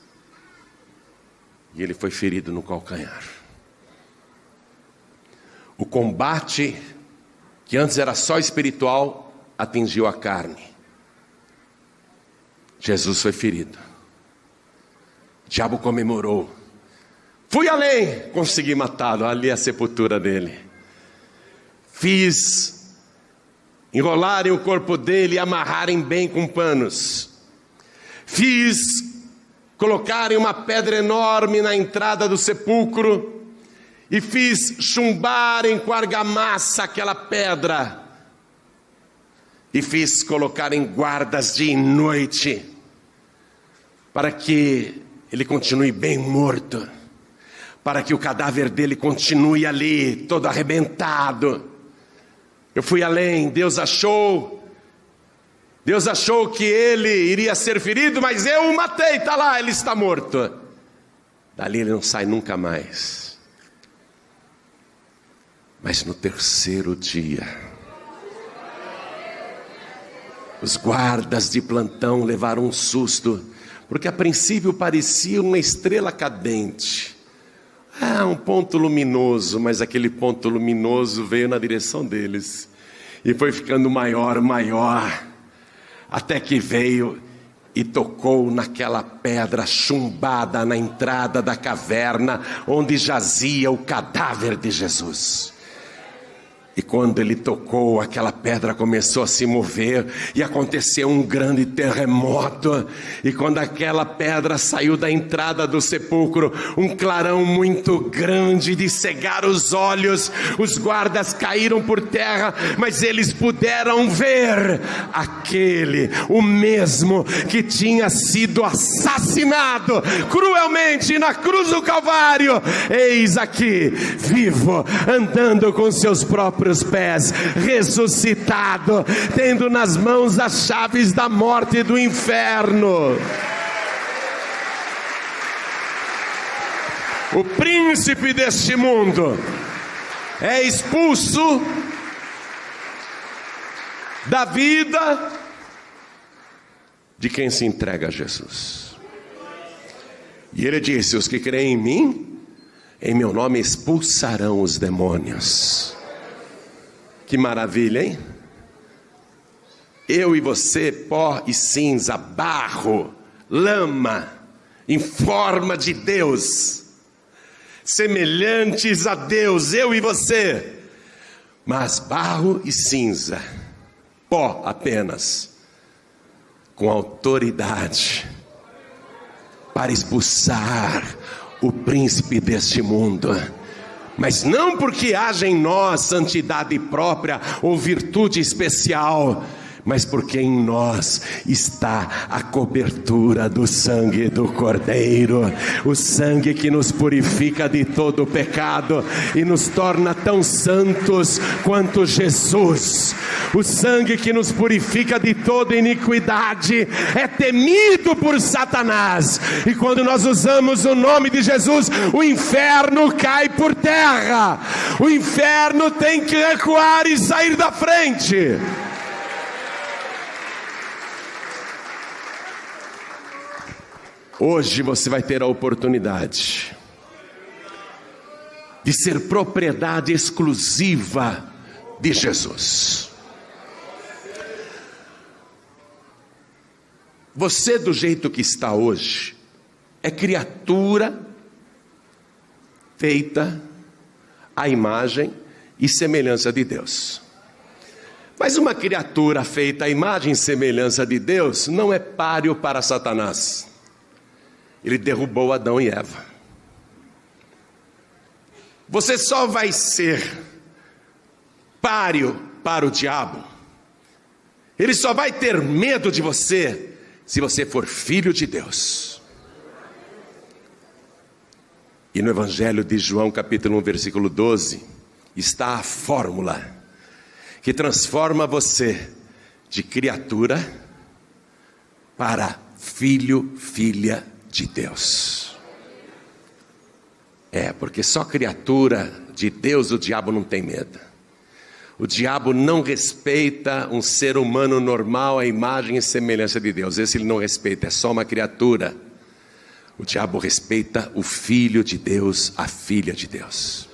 E ele foi ferido no calcanhar. O combate, que antes era só espiritual, atingiu a carne. Jesus foi ferido. O diabo comemorou. Fui além, consegui matá-lo, ali é a sepultura dele. Fiz enrolarem o corpo dele e amarrarem bem com panos. Fiz colocarem uma pedra enorme na entrada do sepulcro e fiz chumbarem com argamassa aquela pedra. E fiz colocarem guardas dia e noite para que ele continue bem morto, para que o cadáver dele continue ali, todo arrebentado. Eu fui além, Deus achou que ele iria ser ferido, mas eu o matei, está lá, ele está morto. Dali ele não sai nunca mais. Mas no terceiro dia, os guardas de plantão levaram um susto, porque a princípio parecia uma estrela cadente. Um ponto luminoso, mas aquele ponto luminoso veio na direção deles e foi ficando maior, até que veio e tocou naquela pedra chumbada na entrada da caverna onde jazia o cadáver de Jesus. E quando ele tocou, aquela pedra começou a se mover e aconteceu um grande terremoto. E quando aquela pedra saiu da entrada do sepulcro, um clarão muito grande de cegar os olhos, os guardas caíram por terra, mas eles puderam ver o mesmo que tinha sido assassinado cruelmente na cruz do Calvário. Eis aqui, vivo, andando com seus próprios pés, ressuscitado, tendo nas mãos as chaves da morte e do inferno. O príncipe deste mundo é expulso da vida de quem se entrega a Jesus. E ele disse: os que creem em mim, em meu nome expulsarão os demônios. Que maravilha, hein? Eu e você, pó e cinza, barro, lama, em forma de Deus, semelhantes a Deus, eu e você, mas barro e cinza, pó apenas, com autoridade, para expulsar o príncipe deste mundo. Mas não porque haja em nós santidade própria ou virtude especial, mas porque em nós está a cobertura do sangue do Cordeiro, o sangue que nos purifica de todo o pecado e nos torna tão santos quanto Jesus. O sangue que nos purifica de toda iniquidade é temido por Satanás, e quando nós usamos o nome de Jesus, o inferno cai por terra. O inferno tem que recuar e sair da frente. Hoje você vai ter a oportunidade de ser propriedade exclusiva de Jesus. Você, do jeito que está hoje, é criatura feita à imagem e semelhança de Deus. Mas uma criatura feita à imagem e semelhança de Deus não é páreo para Satanás. Ele derrubou Adão e Eva. Você só vai ser páreo para o diabo. Ele só vai ter medo de você se você for filho de Deus. E no Evangelho de João, capítulo 1, versículo 12, está a fórmula que transforma você de criatura para filho, filha de Deus. Porque só criatura de Deus o diabo não tem medo. O diabo não respeita um ser humano normal à imagem e semelhança de Deus. Esse ele não respeita, é só uma criatura. O diabo respeita o filho de Deus, a filha de Deus.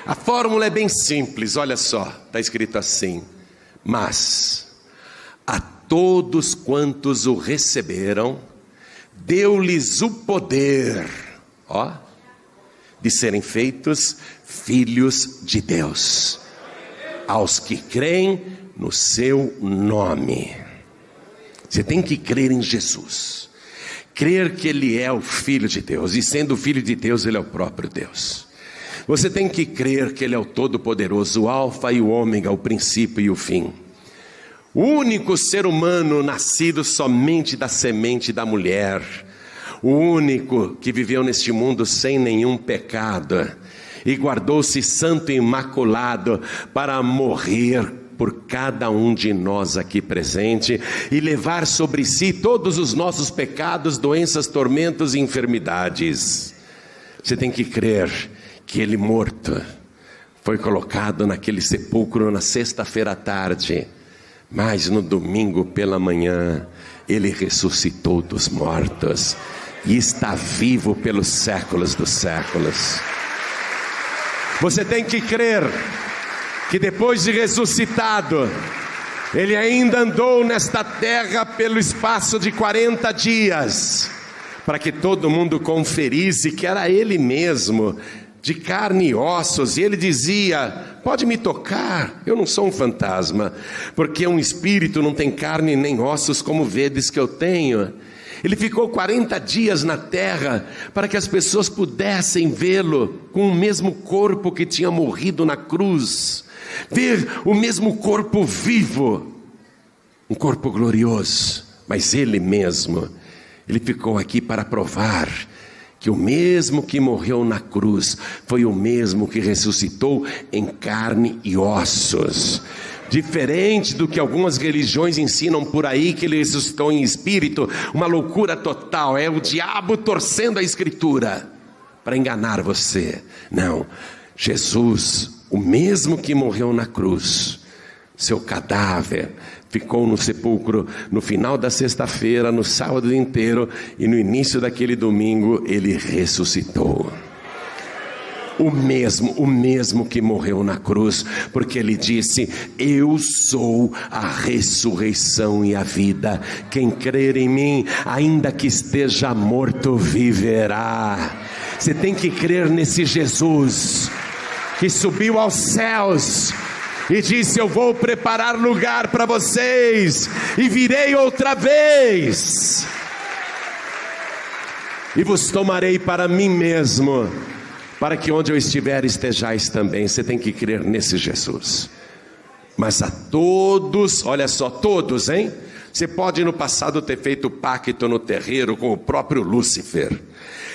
A fórmula é bem simples, olha só, está escrito assim: mas a todos quantos o receberam, deu-lhes o poder, de serem feitos filhos de Deus, aos que creem no seu nome. Você tem que crer em Jesus, crer que Ele é o Filho de Deus, e sendo o Filho de Deus, Ele é o próprio Deus. Você tem que crer que Ele é o Todo-Poderoso, o Alfa e o Ômega, o princípio e o fim. O único ser humano nascido somente da semente da mulher, o único que viveu neste mundo sem nenhum pecado, e guardou-se santo e imaculado para morrer por cada um de nós aqui presente, e levar sobre si todos os nossos pecados, doenças, tormentos e enfermidades. Você tem que crer que Ele morto foi colocado naquele sepulcro na sexta-feira à tarde, mas no domingo pela manhã Ele ressuscitou dos mortos e está vivo pelos séculos dos séculos. Você tem que crer que depois de ressuscitado, Ele ainda andou nesta terra pelo espaço de 40 dias, para que todo mundo conferisse que era Ele mesmo, de carne e ossos. E Ele dizia: pode me tocar, eu não sou um fantasma, porque um espírito não tem carne nem ossos como vedes que eu tenho. Ele ficou 40 dias na terra para que as pessoas pudessem vê-lo com o mesmo corpo que tinha morrido na cruz, ver o mesmo corpo vivo, um corpo glorioso. Mas Ele mesmo, Ele ficou aqui para provar que o mesmo que morreu na cruz foi o mesmo que ressuscitou em carne e ossos. Diferente do que algumas religiões ensinam por aí, que Ele ressuscitou em espírito, uma loucura total, é o diabo torcendo a escritura para enganar você. Não, Jesus, o mesmo que morreu na cruz, seu cadáver ficou no sepulcro no final da sexta-feira, no sábado inteiro, e no início daquele domingo Ele ressuscitou. O mesmo que morreu na cruz, porque Ele disse: eu sou a ressurreição e a vida, quem crer em mim, ainda que esteja morto, viverá. Você tem que crer nesse Jesus, que subiu aos céus, e disse: eu vou preparar lugar para vocês, e virei outra vez, e vos tomarei para mim mesmo, para que onde eu estiver estejais também. Você tem que crer nesse Jesus. Mas a todos, olha só, todos, hein? Você pode no passado ter feito pacto no terreiro com o próprio Lúcifer.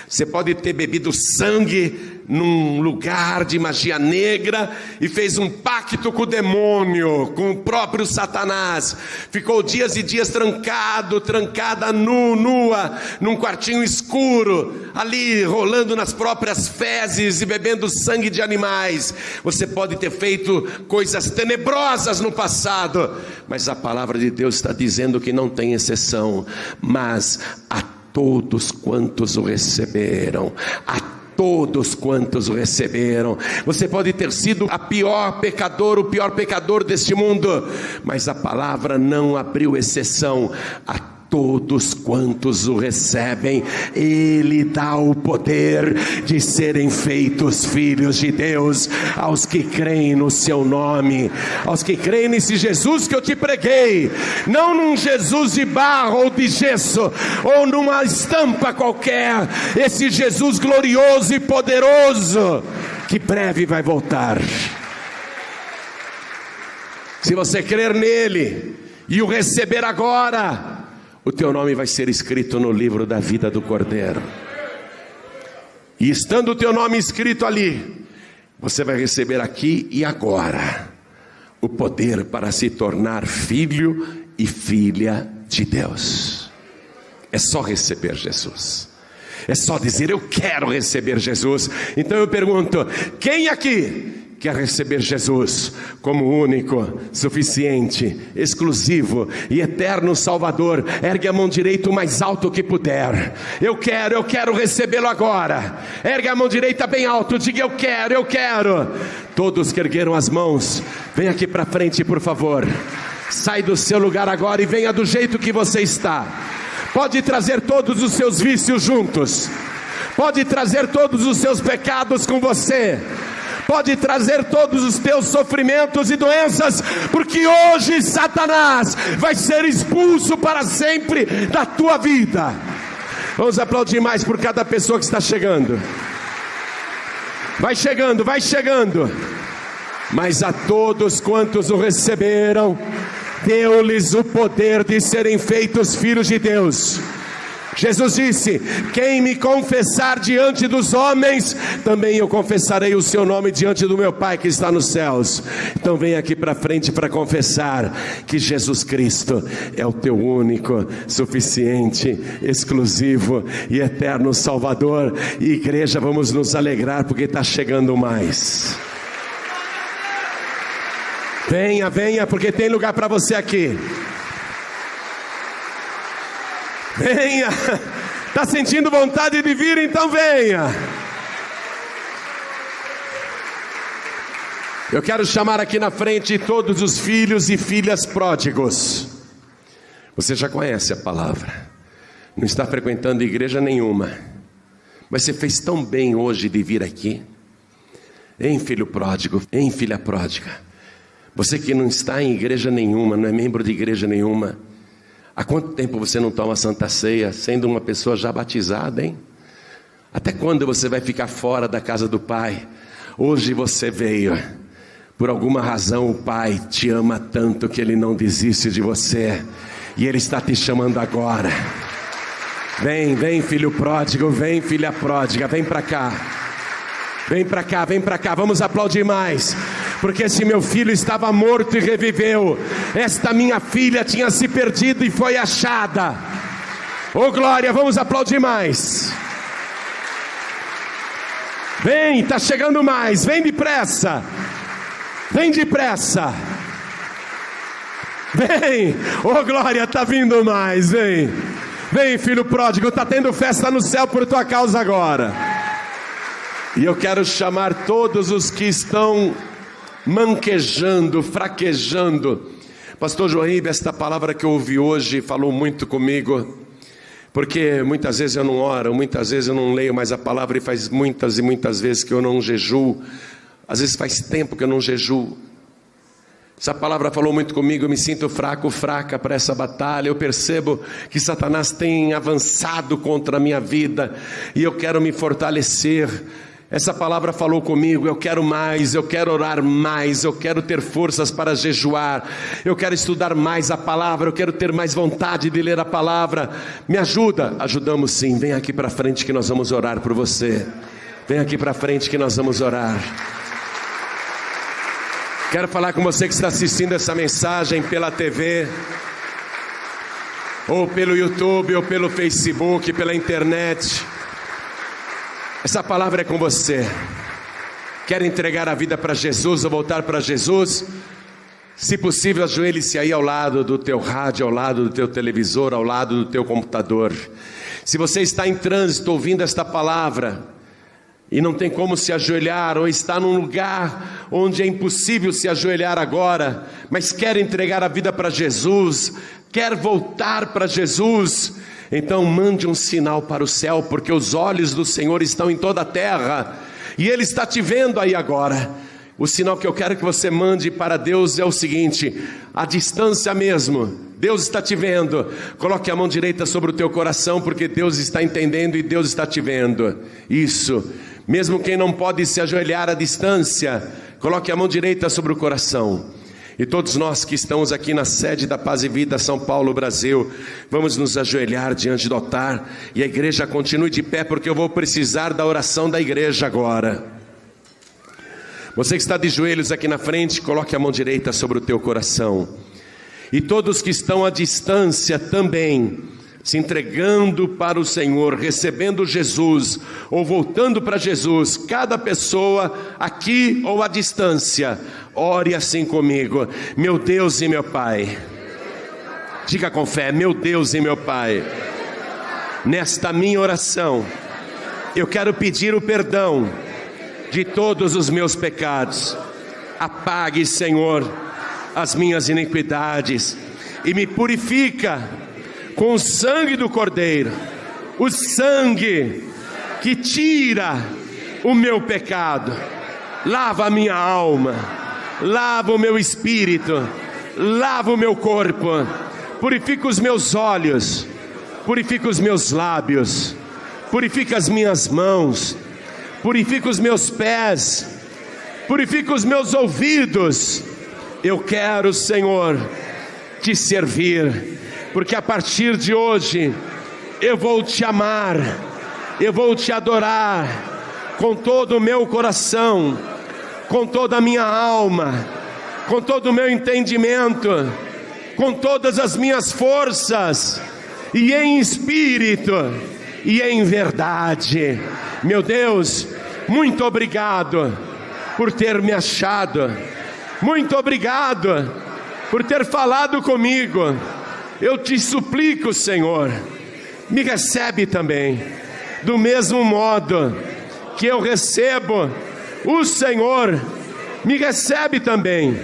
Você pode ter bebido sangue num lugar de magia negra e fez um pacto com o demônio, com o próprio Satanás. Ficou dias e dias trancada nua, num quartinho escuro, ali rolando nas próprias fezes e bebendo sangue de animais. Você pode ter feito coisas tenebrosas no passado, mas a palavra de Deus está dizendo que não tem exceção. Mas a todos quantos o receberam, todos quantos o receberam. Você pode ter sido o pior pecador deste mundo, mas a palavra não abriu exceção. A todos quantos o recebem, Ele dá o poder de serem feitos filhos de Deus, aos que creem no seu nome, aos que creem nesse Jesus que eu te preguei, não num Jesus de barro ou de gesso, ou numa estampa qualquer, esse Jesus glorioso e poderoso, que breve vai voltar. Se você crer nele e o receber agora, o teu nome vai ser escrito no livro da vida do Cordeiro. E estando o teu nome escrito ali, você vai receber aqui e agora o poder para se tornar filho e filha de Deus. É só receber Jesus. É só dizer: eu quero receber Jesus. Então eu pergunto: quem aqui quer receber Jesus como único, suficiente, exclusivo e eterno Salvador? Ergue a mão direita o mais alto que puder. Eu quero recebê-lo agora. Ergue a mão direita bem alto, diga: eu quero. Todos que ergueram as mãos, vem aqui para frente, por favor. Sai do seu lugar agora e venha do jeito que você está. Pode trazer todos os seus vícios juntos, pode trazer todos os seus pecados com você, pode trazer todos os teus sofrimentos e doenças, porque hoje Satanás vai ser expulso para sempre da tua vida. Vamos aplaudir mais por cada pessoa que está chegando. Vai chegando. Mas a todos quantos o receberam, deu-lhes o poder de serem feitos filhos de Deus. Jesus disse: quem me confessar diante dos homens, também eu confessarei o seu nome diante do meu Pai que está nos céus. Então vem aqui para frente para confessar que Jesus Cristo é o teu único, suficiente, exclusivo e eterno Salvador. E igreja, vamos nos alegrar porque está chegando mais. Venha, porque tem lugar para você aqui. Venha. Está sentindo vontade de vir? Então venha. Eu quero chamar aqui na frente todos os filhos e filhas pródigos. Você já conhece a palavra, não está frequentando igreja nenhuma, mas você fez tão bem hoje de vir aqui. Hein, filho pródigo, hein, filha pródiga. Você que não está em igreja nenhuma, não é membro de igreja nenhuma, há quanto tempo você não toma Santa Ceia, sendo uma pessoa já batizada, hein? Até quando você vai ficar fora da casa do Pai? Hoje você veio, por alguma razão o Pai te ama tanto que Ele não desiste de você, e Ele está te chamando agora. Vem filho pródigo, vem filha pródiga, vem para cá. Vem para cá, vamos aplaudir mais. Porque esse meu filho estava morto e reviveu. Esta minha filha tinha se perdido e foi achada. Oh glória, vamos aplaudir mais. Vem, está chegando mais, vem depressa. Vem, oh glória, está vindo mais, vem. Vem filho pródigo, está tendo festa no céu por tua causa agora. E eu quero chamar todos os que estão manquejando, fraquejando. Pastor Joaíbe, esta palavra que eu ouvi hoje falou muito comigo, porque muitas vezes eu não oro, muitas vezes eu não leio mais a palavra, e faz muitas e muitas vezes que eu não jejuo, às vezes faz tempo que eu não jejuo. Essa palavra falou muito comigo, eu me sinto fraca para essa batalha. Eu percebo que Satanás tem avançado contra a minha vida, e eu quero me fortalecer. Essa palavra falou comigo, eu quero mais, eu quero orar mais, eu quero ter forças para jejuar, eu quero estudar mais a palavra, eu quero ter mais vontade de ler a palavra. Me ajuda? Ajudamos sim, vem aqui para frente que nós vamos orar por você. Vem aqui para frente que nós vamos orar. Quero falar com você que está assistindo essa mensagem pela TV, ou pelo YouTube, ou pelo Facebook, pela internet. Essa palavra é com você. Quer entregar a vida para Jesus ou voltar para Jesus? Se possível, ajoelhe-se aí ao lado do teu rádio, ao lado do teu televisor, ao lado do teu computador. Se você está em trânsito ouvindo esta palavra, e não tem como se ajoelhar, ou está num lugar onde é impossível se ajoelhar agora, mas quer entregar a vida para Jesus, quer voltar para Jesus, então mande um sinal para o céu, porque os olhos do Senhor estão em toda a terra, e Ele está te vendo aí agora. O sinal que eu quero que você mande para Deus é o seguinte: a distância mesmo, Deus está te vendo. Coloque a mão direita sobre o teu coração, porque Deus está entendendo e Deus está te vendo. Isso, mesmo quem não pode se ajoelhar à distância, coloque a mão direita sobre o coração. E todos nós que estamos aqui na sede da Paz e Vida, São Paulo, Brasil, vamos nos ajoelhar diante do altar, e a igreja continue de pé, porque eu vou precisar da oração da igreja agora. Você que está de joelhos aqui na frente, coloque a mão direita sobre o teu coração. E todos que estão à distância também, se entregando para o Senhor, recebendo Jesus, ou voltando para Jesus, cada pessoa aqui ou à distância, ore assim comigo: meu Deus e meu Pai. Diga com fé: meu Deus e meu Pai, nesta minha oração, eu quero pedir o perdão de todos os meus pecados. Apague, Senhor, as minhas iniquidades e me purifica com o sangue do Cordeiro, o sangue que tira o meu pecado. Lava a minha alma, lava o meu espírito, lava o meu corpo, purifica os meus olhos, purifica os meus lábios, purifica as minhas mãos, purifica os meus pés, purifica os meus ouvidos. Eu quero, Senhor, te servir, porque a partir de hoje eu vou te amar, eu vou te adorar com todo o meu coração, com toda a minha alma, com todo o meu entendimento, com todas as minhas forças, e em espírito e em verdade. Meu Deus, muito obrigado por ter me achado, muito obrigado por ter falado comigo. Eu te suplico, Senhor, me recebe também, do mesmo modo que eu recebo o Senhor, me recebe também,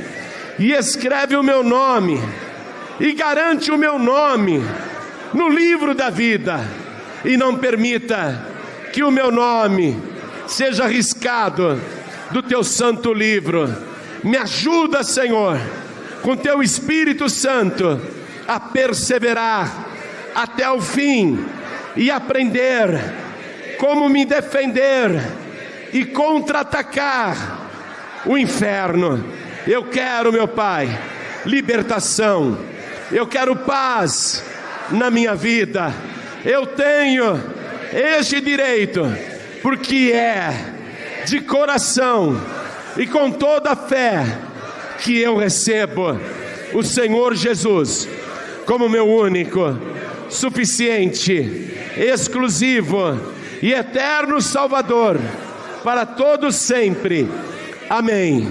e escreve o meu nome, e garante o meu nome no livro da vida, e não permita que o meu nome seja riscado do teu santo livro. Me ajuda, Senhor, com teu Espírito Santo, a perseverar até o fim e aprender como me defender e contra-atacar o inferno. Eu quero, meu Pai, libertação, eu quero paz na minha vida. Eu tenho este direito, porque é de coração e com toda a fé que eu recebo o Senhor Jesus como meu único, suficiente, exclusivo e eterno Salvador para todos sempre. Amém.